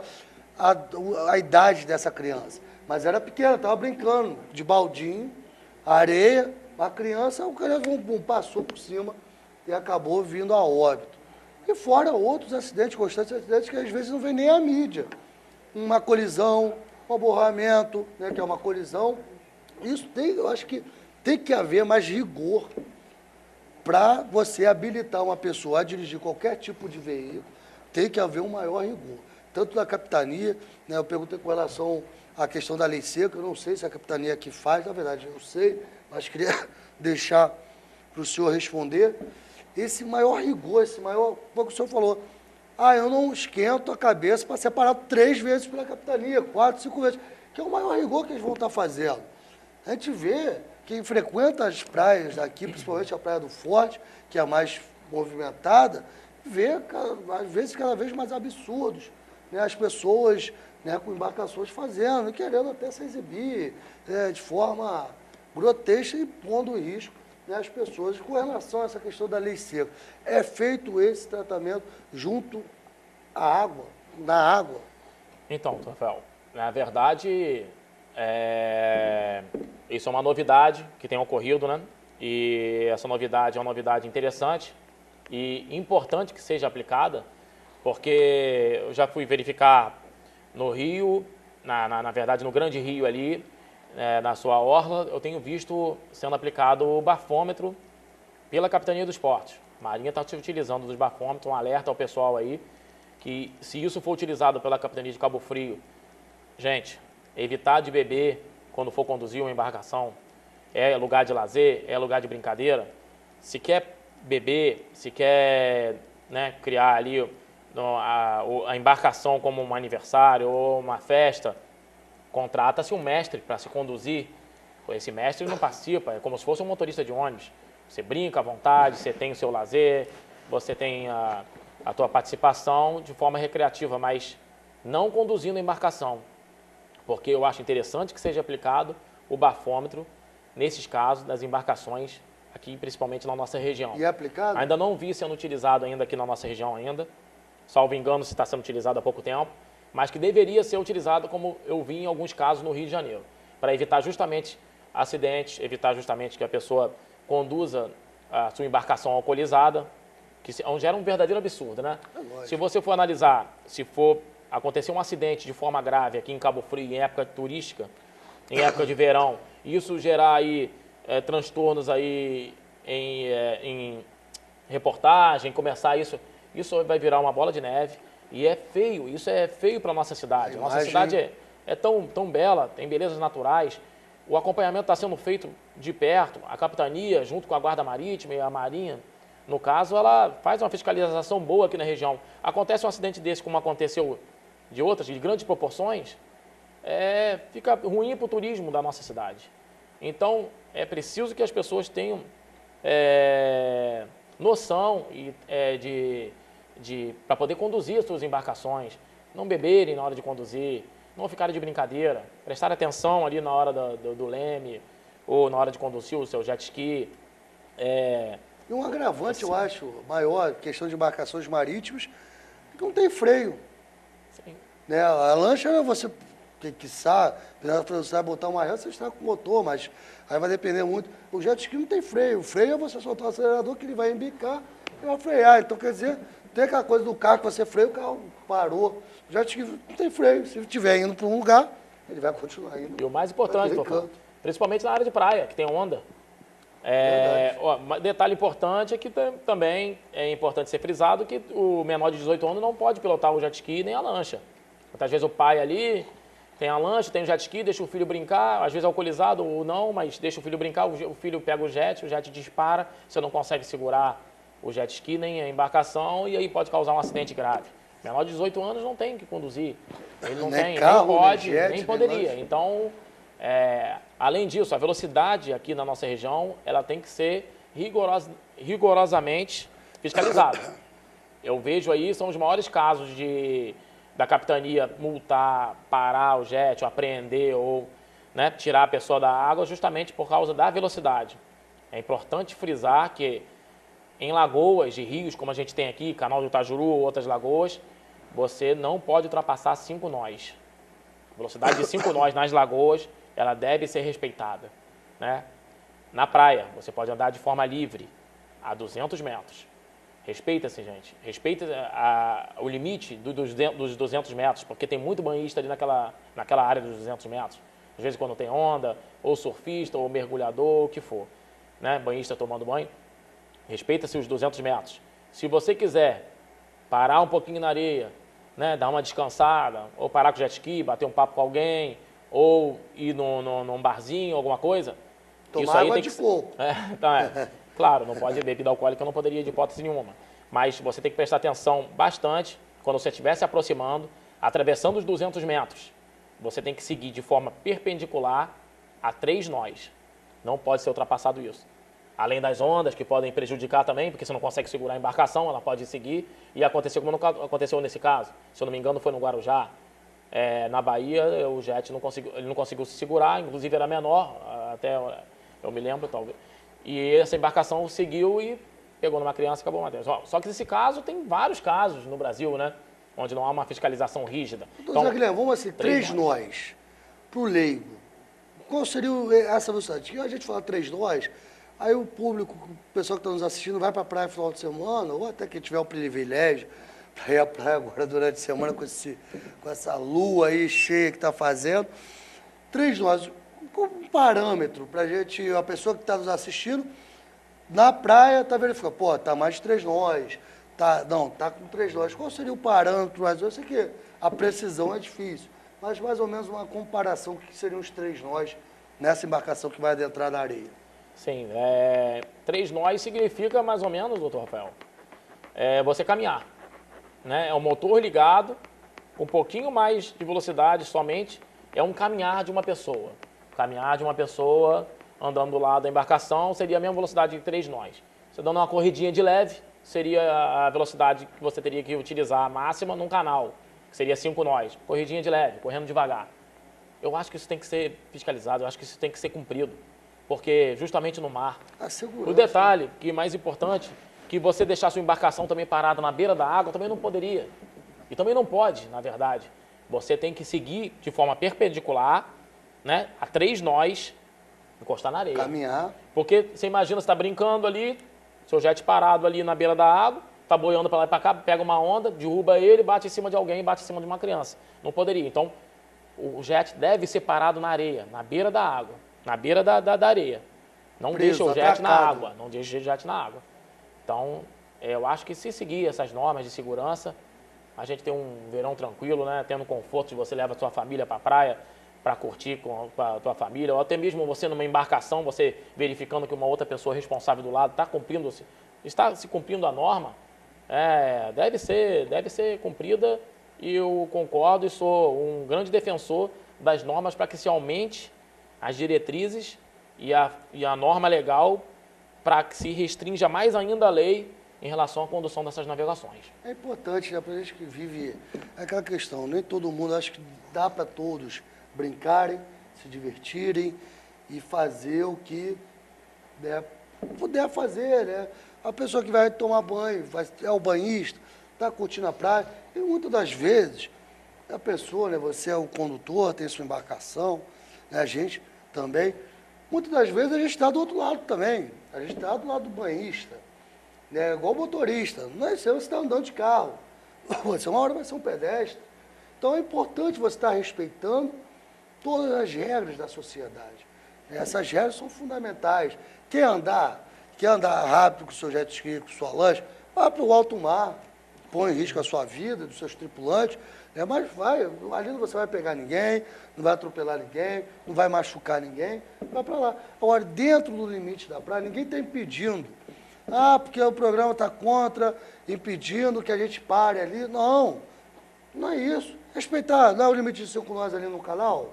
a idade dessa criança. Mas era pequena, estava brincando de baldinho, areia, a criança, o cara passou por cima e acabou vindo a óbito. E fora outros acidentes, constantes acidentes, que às vezes não vem nem a mídia. Uma colisão, um aborramento, né, que é uma colisão. Isso tem, eu acho que tem que haver mais rigor para você habilitar uma pessoa a dirigir qualquer tipo de veículo, tem que haver um maior rigor. Tanto da capitania, né, eu perguntei com relação à questão da lei seca, eu não sei se a capitania aqui faz, na verdade eu sei, mas queria deixar para o senhor responder. Esse maior rigor, esse maior, como o senhor falou, eu não esquento a cabeça para ser parado 3 vezes pela capitania, 4, 5 vezes, que é o maior rigor que eles vão estar fazendo. A gente vê quem frequenta as praias daqui, principalmente a Praia do Forte, que é a mais movimentada, vê, às vezes, cada vez mais absurdos, né? As pessoas, né, com embarcações fazendo, e querendo até se exibir de forma grotesca e pondo em risco, né, as pessoas. Com relação a essa questão da lei seca, é feito esse tratamento junto à água, na água? Então, Rafael, na verdade, isso é uma novidade que tem ocorrido, né? E essa novidade é uma novidade interessante e importante que seja aplicada, porque eu já fui verificar no Rio, na verdade no Grande Rio ali, na sua orla, eu tenho visto sendo aplicado o bafômetro pela Capitania dos Portos. A Marinha está utilizando os bafômetros, um alerta ao pessoal aí, que se isso for utilizado pela Capitania de Cabo Frio, gente, evitar de beber quando for conduzir uma embarcação, é lugar de lazer, é lugar de brincadeira. Se quer beber, se quer, né, criar ali a embarcação como um aniversário ou uma festa, contrata-se um mestre para se conduzir. Esse mestre não participa, é como se fosse um motorista de ônibus. Você brinca à vontade, você tem o seu lazer, você tem a tua participação de forma recreativa, mas não conduzindo a embarcação. Porque eu acho interessante que seja aplicado o bafômetro nesses casos das embarcações aqui, principalmente na nossa região. E é aplicado? Ainda não vi sendo utilizado ainda aqui na nossa região ainda. Salvo engano, se está sendo utilizado há pouco tempo, mas que deveria ser utilizado como eu vi em alguns casos no Rio de Janeiro, para evitar justamente acidentes, evitar justamente que a pessoa conduza a sua embarcação alcoolizada, que gera um verdadeiro absurdo, né? Se você for analisar, se for acontecer um acidente de forma grave aqui em Cabo Frio, em época turística, em época de verão, isso gerar aí transtornos aí em reportagem, começar isso vai virar uma bola de neve e é feio, isso é feio para a nossa cidade. Nossa cidade é tão bela, tem belezas naturais, o acompanhamento está sendo feito de perto, a capitania, junto com a Guarda Marítima e a Marinha, no caso, ela faz uma fiscalização boa aqui na região. Acontece um acidente desse, como aconteceu de outras, de grandes proporções, fica ruim para o turismo da nossa cidade. Então, é preciso que as pessoas tenham noção para poder conduzir as suas embarcações, não beberem na hora de conduzir, não ficarem de brincadeira, prestar atenção ali na hora do leme ou na hora de conduzir o seu jet ski. E um agravante, eu acho, maior, questão de embarcações marítimas, é que não tem freio. Sim. Né? A lancha, você que sabe botar uma ré, você está com o motor, mas aí vai depender muito. O jet ski não tem freio. O freio é você soltar o acelerador, que ele vai embicar e vai frear. Então, quer dizer, tem aquela coisa do carro que você freia, o carro parou. O jet ski não tem freio. Se estiver indo para um lugar, ele vai continuar indo. E o mais importante, principalmente na área de praia, que tem onda. Detalhe importante é que também é importante ser frisado que o menor de 18 anos não pode pilotar o jet ski nem a lancha. Muitas vezes o pai ali tem a lancha, tem o jet ski, deixa o filho brincar, às vezes alcoolizado ou não, mas deixa o filho brincar, o filho pega o jet dispara, você não consegue segurar o jet ski nem a embarcação e aí pode causar um acidente grave. Menor de 18 anos não tem que conduzir, ele não tem, carro, nem pode, nem jet, nem poderia. Então, além disso, a velocidade aqui na nossa região, ela tem que ser rigorosamente fiscalizada. Eu vejo aí, são os maiores casos da capitania multar, parar o jet, ou apreender, ou tirar a pessoa da água, justamente por causa da velocidade. É importante frisar que em lagoas de rios, como a gente tem aqui, Canal do Itajuru ou outras lagoas, você não pode ultrapassar 5 nós. A velocidade de 5 nós nas lagoas, ela deve ser respeitada. Né? Na praia, você pode andar de forma livre, a 200 metros. Respeita-se, gente. Respeita o limite dos 200 metros, porque tem muito banhista ali naquela área dos 200 metros. Às vezes quando tem onda, ou surfista, ou mergulhador, o que for. Né? Banhista tomando banho. Respeita-se os 200 metros. Se você quiser parar um pouquinho na areia, né, dar uma descansada, ou parar com o jet ski, bater um papo com alguém, ou ir num barzinho, alguma coisa. Tomar água de coco. Claro, não pode beber bebida alcoólica, não poderia de hipótese nenhuma. Mas você tem que prestar atenção bastante quando você estiver se aproximando, atravessando os 200 metros. Você tem que seguir de forma perpendicular a 3 nós. Não pode ser ultrapassado isso. Além das ondas, que podem prejudicar também, porque você não consegue segurar a embarcação, ela pode seguir. E acontecer como aconteceu nesse caso. Se eu não me engano, foi no Guarujá. Na Bahia, o jet ele não conseguiu se segurar, inclusive era menor, até eu me lembro, talvez. E essa embarcação seguiu e pegou numa criança e acabou matando. Só que nesse caso, tem vários casos no Brasil, né? Onde não há uma fiscalização rígida. Então, Zé Guilherme, vamos assim, 3 nós, para o leigo. Qual seria essa velocidade? A gente fala 3 nós, aí o público, o pessoal que está nos assistindo, vai para a praia no final de semana, ou até quem tiver o privilégio, para ir à praia agora durante a semana com essa lua aí cheia que está fazendo. 3 nós, um parâmetro para a pessoa que está nos assistindo, na praia está verificando, pô, está mais de 3 nós, tá com 3 nós. Qual seria o parâmetro? Mas eu sei que a precisão é difícil, mas mais ou menos uma comparação, o que seriam os 3 nós nessa embarcação que vai adentrar na areia? Sim, 3 nós significa mais ou menos, doutor Rafael, você caminhar. Né? É um motor ligado, com um pouquinho mais de velocidade somente, é um caminhar de uma pessoa. Caminhar de uma pessoa andando do lado da embarcação seria a mesma velocidade de 3 nós. Você dando uma corridinha de leve, seria a velocidade que você teria que utilizar a máxima num canal, que seria 5 nós. Corridinha de leve, correndo devagar. Eu acho que isso tem que ser fiscalizado, eu acho que isso tem que ser cumprido, porque justamente no mar. O detalhe, que é mais importante, que você deixar sua embarcação também parada na beira da água, também não poderia. E também não pode, na verdade. Você tem que seguir de forma perpendicular, né, a 3 nós, encostar na areia. Caminhar. Porque você imagina, você está brincando ali, seu jet parado ali na beira da água, está boiando para lá e para cá, pega uma onda, derruba ele, bate em cima de alguém, bate em cima de uma criança. Não poderia. Então, o jet deve ser parado na areia, na beira da água, na beira da areia. Não deixa o jet na água, não deixa o jet na água. Então, eu acho que se seguir essas normas de segurança, a gente tem um verão tranquilo, né? Tendo conforto de você leva a sua família para a praia, para curtir com a tua família, ou até mesmo você numa embarcação, você verificando que uma outra pessoa responsável do lado está se cumprindo a norma, deve ser cumprida, e eu concordo e sou um grande defensor das normas para que se aumente as diretrizes e a norma legal para que se restrinja mais ainda a lei em relação à condução dessas navegações. É importante, né, para a gente que vive aquela questão, nem todo mundo, acho que dá para todos brincarem, se divertirem e fazer o que puder fazer, né? A pessoa que vai tomar banho, é o banhista, está curtindo a praia, e muitas das vezes a pessoa, né, você é o condutor, tem sua embarcação, né, a gente também, muitas das vezes a gente está do outro lado também, a gente está do lado do banhista, né, igual o motorista, não é você está andando de carro, você uma hora vai ser um pedestre, então é importante você estar respeitando todas as regras da sociedade. Essas regras são fundamentais. Quer andar rápido com o seu jet ski, com sua lancha, vá para o alto mar, põe em risco a sua vida, dos seus tripulantes, né? Mas ali não você vai pegar ninguém, não vai atropelar ninguém, não vai machucar ninguém, vai para lá. Agora, dentro do limite da praia, ninguém está impedindo. Porque o programa está contra, impedindo que a gente pare ali. Não, não é isso. Respeitar, não é o limite de 5 nós ali no canal,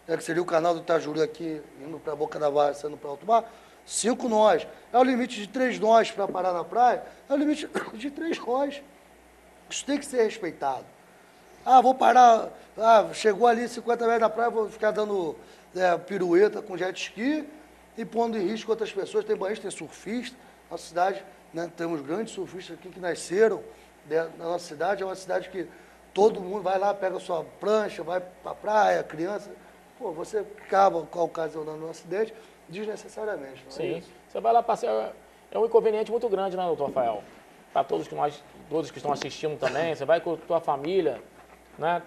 que seria o canal do Itajuru aqui, indo para a Boca da Barra, saindo para o alto mar, 5 nós. É o limite de 3 nós para parar na praia, é o limite de 3 nós. Isso tem que ser respeitado. Vou parar, chegou ali 50 metros da praia, vou ficar dando pirueta com jet ski e pondo em risco outras pessoas. Tem banhista, tem surfista. Nossa cidade, né, temos grandes surfistas aqui que nasceram na nossa cidade. É uma cidade que todo mundo vai lá, pega a sua prancha, vai para a praia, criança. Pô, você acaba ocasionando um acidente desnecessariamente, não é Sim, isso? você vai lá passear, é um inconveniente muito grande, né, doutor Rafael? Para todos que estão assistindo também, você vai com a tua família, né,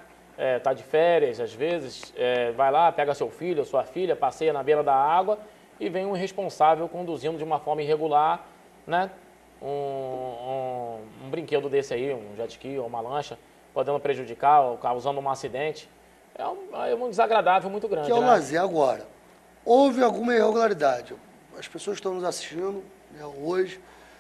tá de férias às vezes, vai lá, pega seu filho, sua filha, passeia na beira da água e vem um irresponsável conduzindo de uma forma irregular, né, um brinquedo desse aí, um jet ski ou uma lancha, podendo prejudicar ou causando um acidente. É um desagradável muito grande, Que é o né? lazer. Agora, houve alguma irregularidade. As pessoas que estão nos assistindo, né, hoje,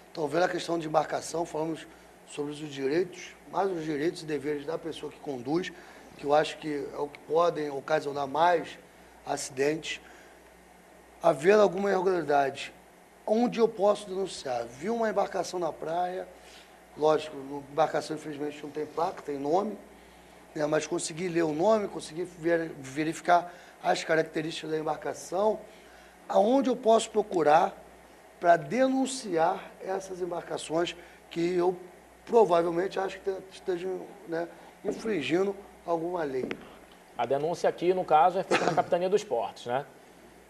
estão vendo a questão de embarcação, falamos sobre os direitos, mais os direitos e deveres da pessoa que conduz, que eu acho que é o que podem ocasionar mais acidentes. Havendo alguma irregularidade, onde eu posso denunciar? Vi uma embarcação na praia, lógico, a embarcação infelizmente não tem placa, tem nome, né, mas consegui ler o nome, consegui verificar as características da embarcação, aonde eu posso procurar para denunciar essas embarcações que eu provavelmente acho que estejam, né, infringindo alguma lei. A denúncia aqui, no caso, é feita na Capitania dos Portos, né?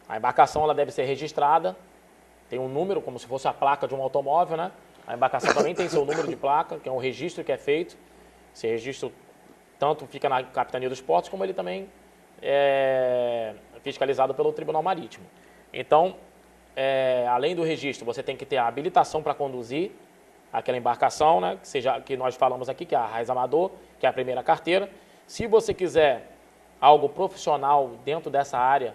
A embarcação ela deve ser registrada, tem um número, como se fosse a placa de um automóvel, né? A embarcação também tem seu número de placa, que é um registro que é feito. Esse registro tanto fica na Capitania dos Portos, como ele também é fiscalizado pelo Tribunal Marítimo. Então, além do registro, você tem que ter a habilitação para conduzir aquela embarcação, né, que nós falamos aqui, que é a Raiz Amador, que é a primeira carteira. Se você quiser algo profissional dentro dessa área,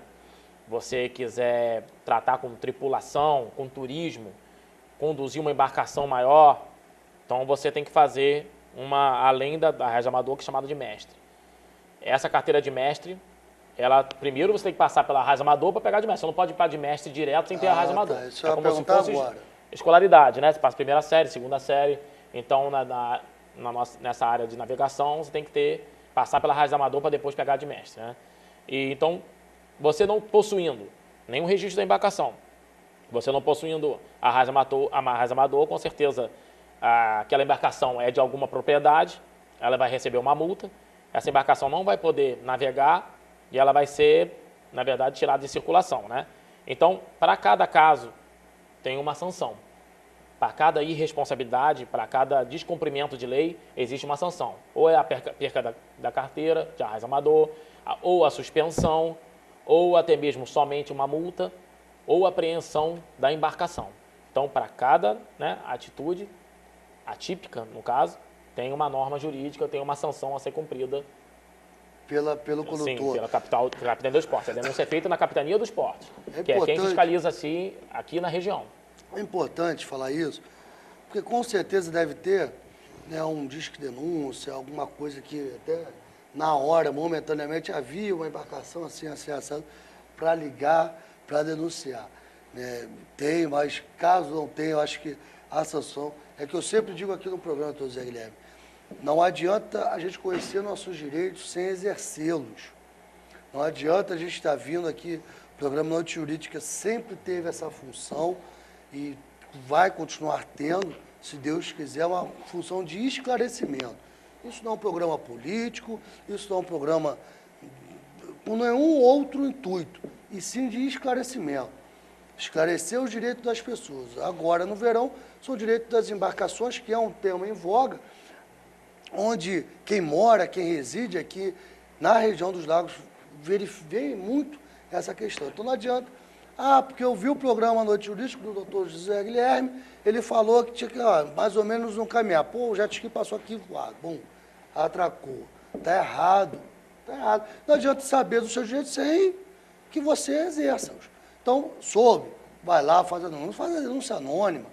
você quiser tratar com tripulação, com turismo, conduzir uma embarcação maior, então você tem que fazer além da Raiz Amador, que é chamada de mestre. Essa carteira de mestre, primeiro você tem que passar pela Raiz Amador para pegar de mestre. Você não pode ir para de mestre direto sem ter a Raiz Amador. Isso eu ia perguntar agora. Escolaridade, né? Você passa primeira série, segunda série. Então, nessa área de navegação, você tem que passar pela Raiz Amador para depois pegar de mestre, né? Então, você não possuindo nenhum registro da embarcação, você não possuindo a Raiz Amador, com certeza aquela embarcação é de alguma propriedade, ela vai receber uma multa, essa embarcação não vai poder navegar e ela vai ser, na verdade, tirada de circulação, né? Então, para cada caso, tem uma sanção. Para cada irresponsabilidade, para cada descumprimento de lei, existe uma sanção. Ou é a perca da carteira de Raiz Amador, ou a suspensão, ou até mesmo somente uma multa, ou apreensão da embarcação. Então, para cada, né, atitude atípica, no caso, tem uma norma jurídica, tem uma sanção a ser cumprida. Pelo condutor. Sim, pela Capitania dos Portos. A denúncia é feita na Capitania dos Portos, que é quem fiscaliza assim, aqui na região. É importante falar isso, porque com certeza deve ter, né, um disque denúncia, alguma coisa que até na hora, momentaneamente, havia uma embarcação assim, assado, para ligar, para denunciar. Né? Tem, mas caso não tenha, eu acho que a sanção é que eu sempre digo aqui no programa, doutor Zé Guilherme, não adianta a gente conhecer nossos direitos sem exercê-los. Não adianta a gente estar vindo aqui, o programa Noite Jurídica sempre teve essa função e vai continuar tendo, se Deus quiser, uma função de esclarecimento. Isso não é um programa político, isso não é um programa com nenhum outro intuito, e sim de esclarecimento. Esclarecer os direitos das pessoas. Agora, no verão, são o direito das embarcações, que é um tema em voga, onde quem mora, quem reside aqui na região dos lagos, vê muito essa questão. Então, não adianta, porque eu vi o programa Noite Jurídica do doutor José Guilherme, ele falou que tinha que, mais ou menos, não caminhar. Pô, o jet ski passou aqui voado, bom, atracou. Está errado, está errado. Não adianta saber dos seus direitos sem que você exerça-os. Então, soube, vai lá, faz a denúncia anônima.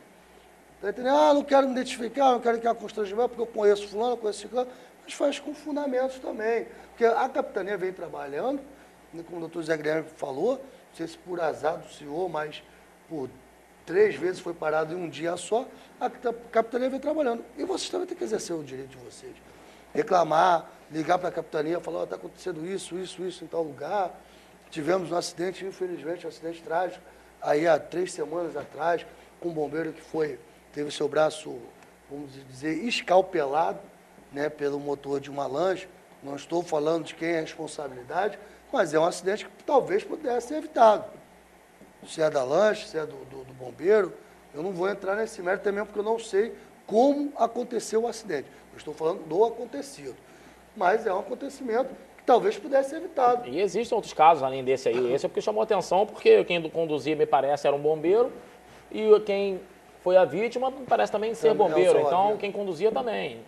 Tá entendendo? Não quero me identificar, não quero que a constrangimento, porque eu conheço fulano, eu conheço ciclano, mas faz com fundamentos também. Porque a capitania vem trabalhando, como o doutor Zé Guilherme falou, não sei se por azar do senhor, mas por 3 vezes foi parado em um dia só, a capitania vem trabalhando. E vocês também têm que exercer o direito de vocês. Reclamar, ligar para a capitania, falar, está acontecendo isso em tal lugar. Tivemos um acidente, infelizmente, um acidente trágico, aí há 3 semanas atrás, com um bombeiro que teve seu braço, vamos dizer, escalpelado, né, pelo motor de uma lancha. Não estou falando de quem é a responsabilidade, mas é um acidente que talvez pudesse ser evitado. Se é da lancha, se é do bombeiro, eu não vou entrar nesse mérito também, porque eu não sei como aconteceu o acidente. Eu estou falando do acontecido. Mas é um acontecimento que talvez pudesse ser evitado. E existem outros casos além desse aí. Esse é porque chamou atenção, porque quem conduzia, me parece, era um bombeiro, e quem foi a vítima parece também ser bombeiro. Então, quem conduzia também.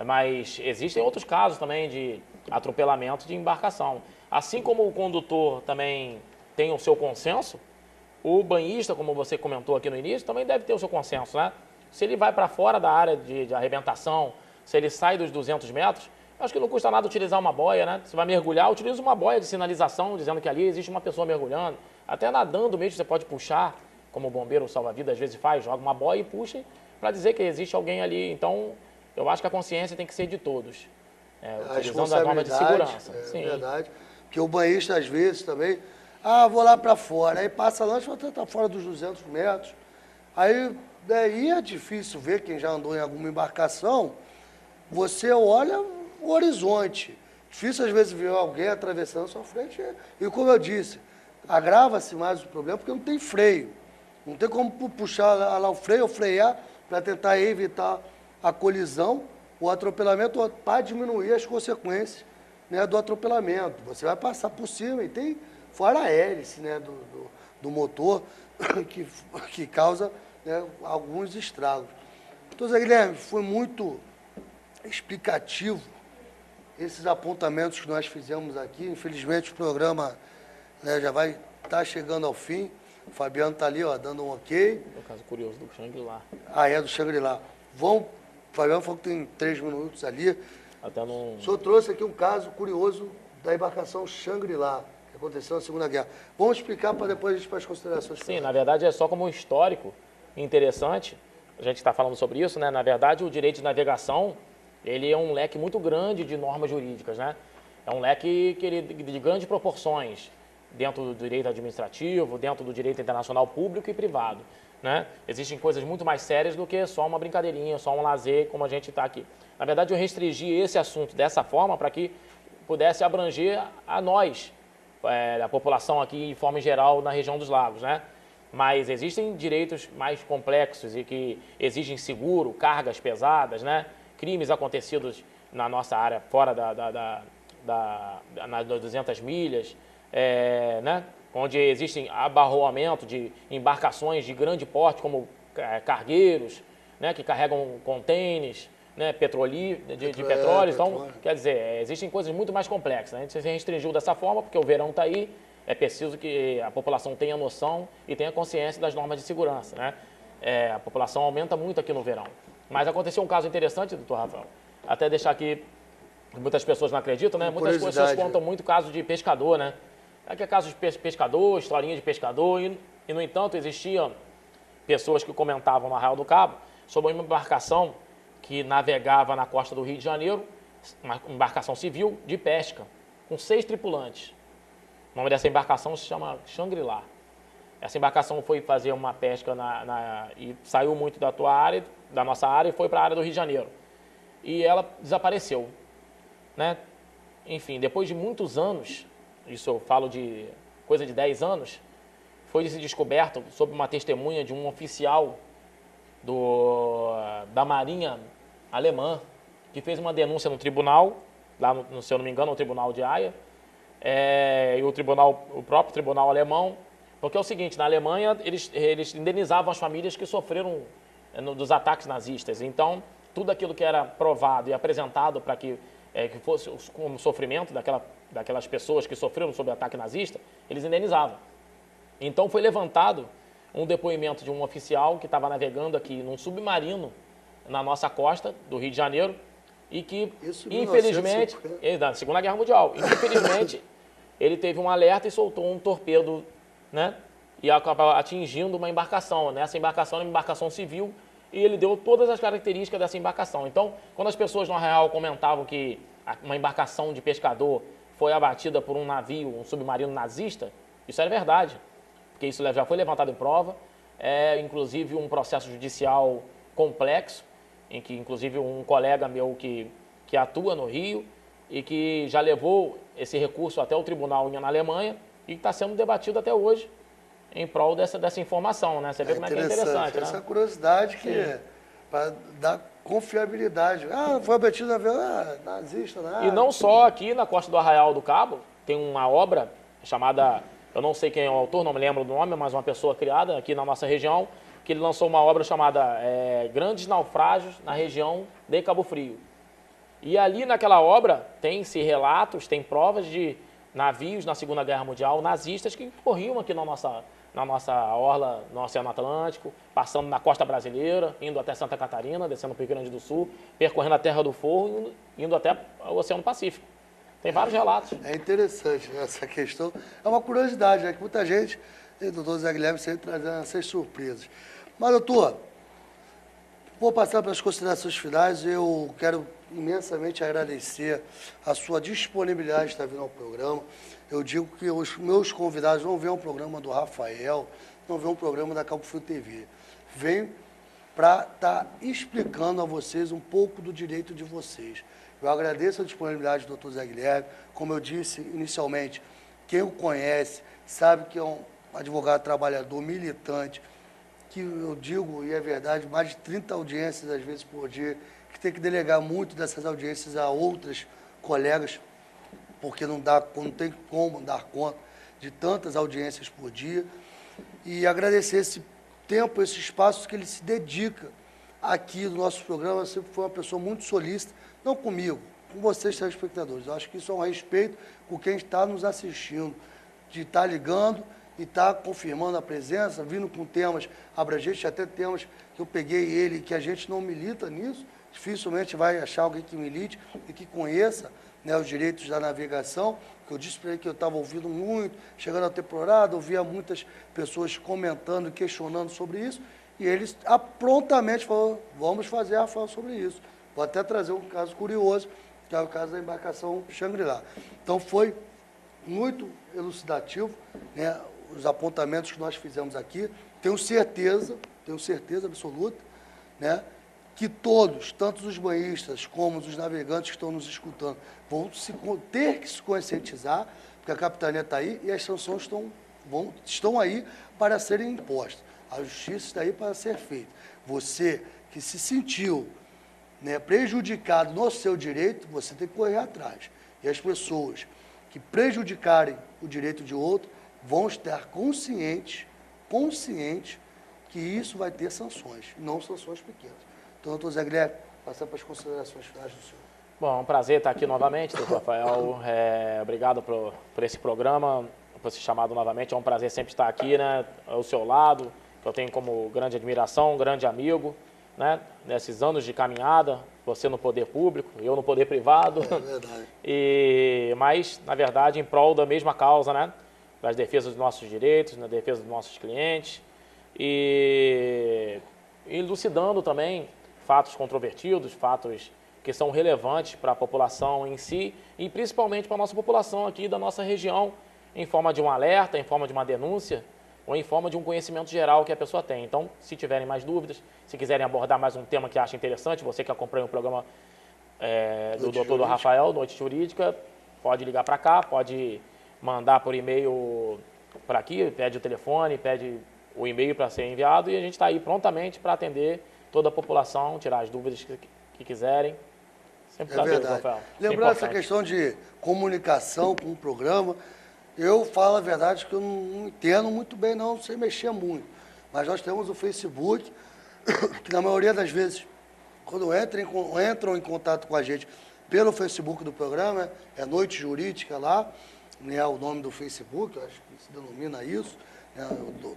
Mas existem outros casos também de atropelamento de embarcação. Assim como o condutor também tem o seu consenso, o banhista, como você comentou aqui no início, também deve ter o seu consenso, né? Se ele vai para fora da área de arrebentação, se ele sai dos 200 metros, acho que não custa nada utilizar uma boia, né? Se vai mergulhar, utiliza uma boia de sinalização, dizendo que ali existe uma pessoa mergulhando. Até nadando mesmo, você pode puxar, como o bombeiro ou salva-vidas às vezes faz, joga uma boia e puxa para dizer que existe alguém ali. Então, eu acho que a consciência tem que ser de todos, utilizando a norma de segurança. É verdade. Porque o banhista, às vezes, também, vou lá para fora, aí passa a lancha, está fora dos 200 metros. Aí, daí é difícil ver, quem já andou em alguma embarcação, você olha o horizonte. Difícil, às vezes, ver alguém atravessando a sua frente. E, como eu disse, agrava-se mais o problema, porque não tem freio. Não tem como puxar lá o freio ou frear para tentar evitar a colisão, o atropelamento, para diminuir as consequências, né, do atropelamento. Você vai passar por cima e tem fora a hélice, né, do motor que causa, né, alguns estragos. Então, Zé Guilherme, foi muito explicativo esses apontamentos que nós fizemos aqui. Infelizmente, o programa, né, já vai estar chegando ao fim. O Fabiano está ali, dando um ok. É um caso curioso do Shangri-La. É do Shangri-La. O Fabiano falou que tem 3 minutos ali. Até não... O senhor trouxe aqui um caso curioso da embarcação Shangri-La, que aconteceu na Segunda Guerra. Vamos explicar para depois a gente para as considerações. Sim, na verdade é só como um histórico interessante. A gente está falando sobre isso, né? Na verdade, o direito de navegação, ele é um leque muito grande de normas jurídicas, né? É um leque de grandes proporções, dentro do direito administrativo, dentro do direito internacional público e privado, né? Existem coisas muito mais sérias do que só uma brincadeirinha, só um lazer, como a gente está aqui. Na verdade, eu restringi esse assunto dessa forma para que pudesse abranger a nós, a população aqui, de forma geral, na região dos lagos, né? Mas existem direitos mais complexos e que exigem seguro, cargas pesadas, né? Crimes acontecidos na nossa área, fora nas 200 milhas, né? Onde existem abarroamento de embarcações de grande porte, como cargueiros, né? Que carregam contêineres, né? De petróleo. Então, quer dizer, existem coisas muito mais complexas, né? A gente se restringiu dessa forma, porque o verão está aí, é preciso que a população tenha noção e tenha consciência das normas de segurança, né? A população aumenta muito aqui no verão. Mas aconteceu um caso interessante, doutor Rafael, até deixar aqui, muitas pessoas não acreditam, né? Muitas pessoas contam muito caso de pescador, né? Aqui é caso de pescador, historinha de pescador, e no entanto existiam pessoas que comentavam no Arraial do Cabo sobre uma embarcação que navegava na costa do Rio de Janeiro, uma embarcação civil de pesca, com 6 tripulantes. O nome dessa embarcação se chama Shangri-La. Essa embarcação foi fazer uma pesca e saiu muito da nossa área e foi para a área do Rio de Janeiro. E ela desapareceu, né? Enfim, depois de muitos anos, isso eu falo de coisa de 10 anos, foi se descoberto, sob uma testemunha de um oficial da Marinha Alemã, que fez uma denúncia no tribunal, lá no, se eu não me engano, no tribunal de Haia, e o próprio tribunal alemão, porque é o seguinte, na Alemanha eles indenizavam as famílias que sofreram dos ataques nazistas. Então, tudo aquilo que era provado e apresentado para que fosse como sofrimento daquelas pessoas que sofreram sob o ataque nazista, eles indenizavam. Então foi levantado um depoimento de um oficial que estava navegando aqui num submarino na nossa costa do Rio de Janeiro e que, infelizmente, da Segunda Guerra Mundial, infelizmente, ele teve um alerta e soltou um torpedo, né? E acabou atingindo uma embarcação. Né? Essa embarcação é uma embarcação civil e ele deu todas as características dessa embarcação. Então, quando as pessoas no Arraial comentavam que uma embarcação de pescador foi abatida por um navio, um submarino nazista, isso era verdade, porque isso já foi levantado em prova. É, inclusive, um processo judicial complexo, em que, inclusive, um colega meu que atua no Rio e que já levou esse recurso até o tribunal na Alemanha e está sendo debatido até hoje em prol dessa informação, né? Você vê como é que é interessante, né? Essa curiosidade que para dar confiabilidade. Ah, foi abatido nazista, nada. E não só aqui na costa do Arraial do Cabo, tem uma obra chamada, eu não sei quem é o autor, não me lembro do nome, mas uma pessoa criada aqui na nossa região, que ele lançou uma obra chamada Grandes Naufrágios na região de Cabo Frio. E ali naquela obra tem-se relatos, tem provas de navios na Segunda Guerra Mundial nazistas que corriam aqui na nossa orla, no Oceano Atlântico, passando na costa brasileira, indo até Santa Catarina, descendo para o Rio Grande do Sul, percorrendo a Terra do Fogo, indo até o Oceano Pacífico. Tem vários relatos. É interessante essa questão. É uma curiosidade, né? Que muita gente, o doutor Zé Guilherme, sempre trazendo essas surpresas. Mas, doutor, vou passar para as considerações finais. Eu quero imensamente agradecer a sua disponibilidade de estar vindo ao programa. Eu digo que os meus convidados não vêm um programa do Rafael, não vêm um programa da Cabo Frio TV. Vêm para estar explicando a vocês um pouco do direito de vocês. Eu agradeço a disponibilidade do doutor Zé Guilherme. Como eu disse inicialmente, quem o conhece sabe que é um advogado trabalhador, militante, que eu digo, e é verdade, mais de 30 audiências, às vezes, por dia, que tem que delegar muito dessas audiências a outras colegas, porque não tem como dar conta de tantas audiências por dia. E agradecer esse tempo, esse espaço que ele se dedica aqui no nosso programa. Sempre foi uma pessoa muito solícita, não comigo, com vocês, telespectadores. Eu acho que isso é um respeito com quem está nos assistindo, de estar ligando e estar confirmando a presença, vindo com temas abrangentes, até temas que eu peguei ele, que a gente não milita nisso, dificilmente vai achar alguém que milite e que conheça, né, os direitos da navegação, que eu disse para ele que eu estava ouvindo muito, chegando à temporada, ouvia muitas pessoas comentando, questionando sobre isso, e eles prontamente falaram, vamos fazer, Rafael, sobre isso. Vou até trazer um caso curioso, que é o caso da embarcação Shangri-La. Então, foi muito elucidativo, né, os apontamentos que nós fizemos aqui. Tenho certeza absoluta, né, que todos, tanto os banhistas como os navegantes que estão nos escutando, vão ter que se conscientizar, porque a capitania está aí e as sanções estão aí para serem impostas. A justiça está aí para ser feita. Você que se sentiu, né, prejudicado no seu direito, você tem que correr atrás. E as pessoas que prejudicarem o direito de outro vão estar conscientes que isso vai ter sanções, não sanções pequenas. Então, doutor Zé Guilherme, passar para as considerações finais do senhor. Bom, é um prazer estar aqui novamente, doutor Rafael. Obrigado por esse programa, por ser chamado novamente. É um prazer sempre estar aqui, né, ao seu lado, que eu tenho como grande admiração, grande amigo, né, nesses anos de caminhada, você no poder público, eu no poder privado. É verdade. Mas, na verdade, em prol da mesma causa, né, nas defesas dos nossos direitos, na defesa dos nossos clientes e elucidando também fatos controvertidos, fatos que são relevantes para a população em si e principalmente para a nossa população aqui da nossa região, em forma de um alerta, em forma de uma denúncia ou em forma de um conhecimento geral que a pessoa tem. Então, se tiverem mais dúvidas, se quiserem abordar mais um tema que acha interessante, você que acompanha o programa do Dr. Rafael, Noite Jurídica, pode ligar para cá, pode mandar por e-mail para aqui, pede o telefone, pede o e-mail para ser enviado e a gente está aí prontamente para atender toda a população, tirar as dúvidas que quiserem. Sempre É verdade. Rafael. Lembrando essa questão de comunicação com o programa, eu falo a verdade que eu não entendo muito bem, não sei mexer muito. Mas nós temos o Facebook, que na maioria das vezes, quando entram em contato com a gente pelo Facebook do programa, é Noite Jurídica lá, né, o nome do Facebook, eu acho que se denomina isso, né,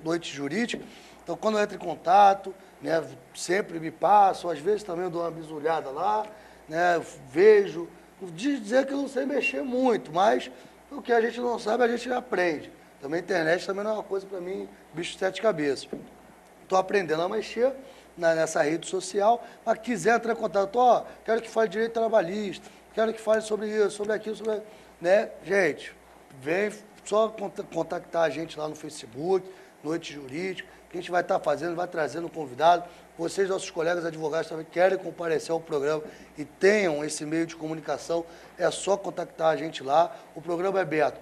Noite Jurídica. Então, quando eu entro em contato, né, sempre me passo, às vezes também eu dou uma bisulhada lá, né, vejo, dizer que eu não sei mexer muito, mas o que a gente não sabe, a gente aprende. Também a internet também não é uma coisa para mim, bicho de sete cabeças. Estou aprendendo a mexer nessa rede social, mas quiser entrar em contato, quero que fale de direito trabalhista, quero que fale sobre isso, sobre aquilo, sobre... Né? Gente, vem só contactar a gente lá no Facebook, Noite Jurídica, que a gente vai estar fazendo, vai trazendo um convidado. Vocês, nossos colegas advogados, também querem comparecer ao programa e tenham esse meio de comunicação, é só contactar a gente lá. O programa é aberto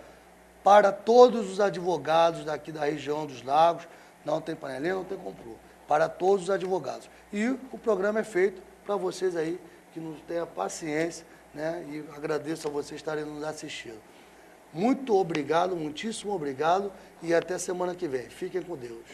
para todos os advogados daqui da região dos Lagos, não tem panelinha, não tem complô, para todos os advogados. E o programa é feito para vocês aí que nos tenham paciência, né? E agradeço a vocês estarem nos assistindo. Muito obrigado, muitíssimo obrigado e até semana que vem. Fiquem com Deus.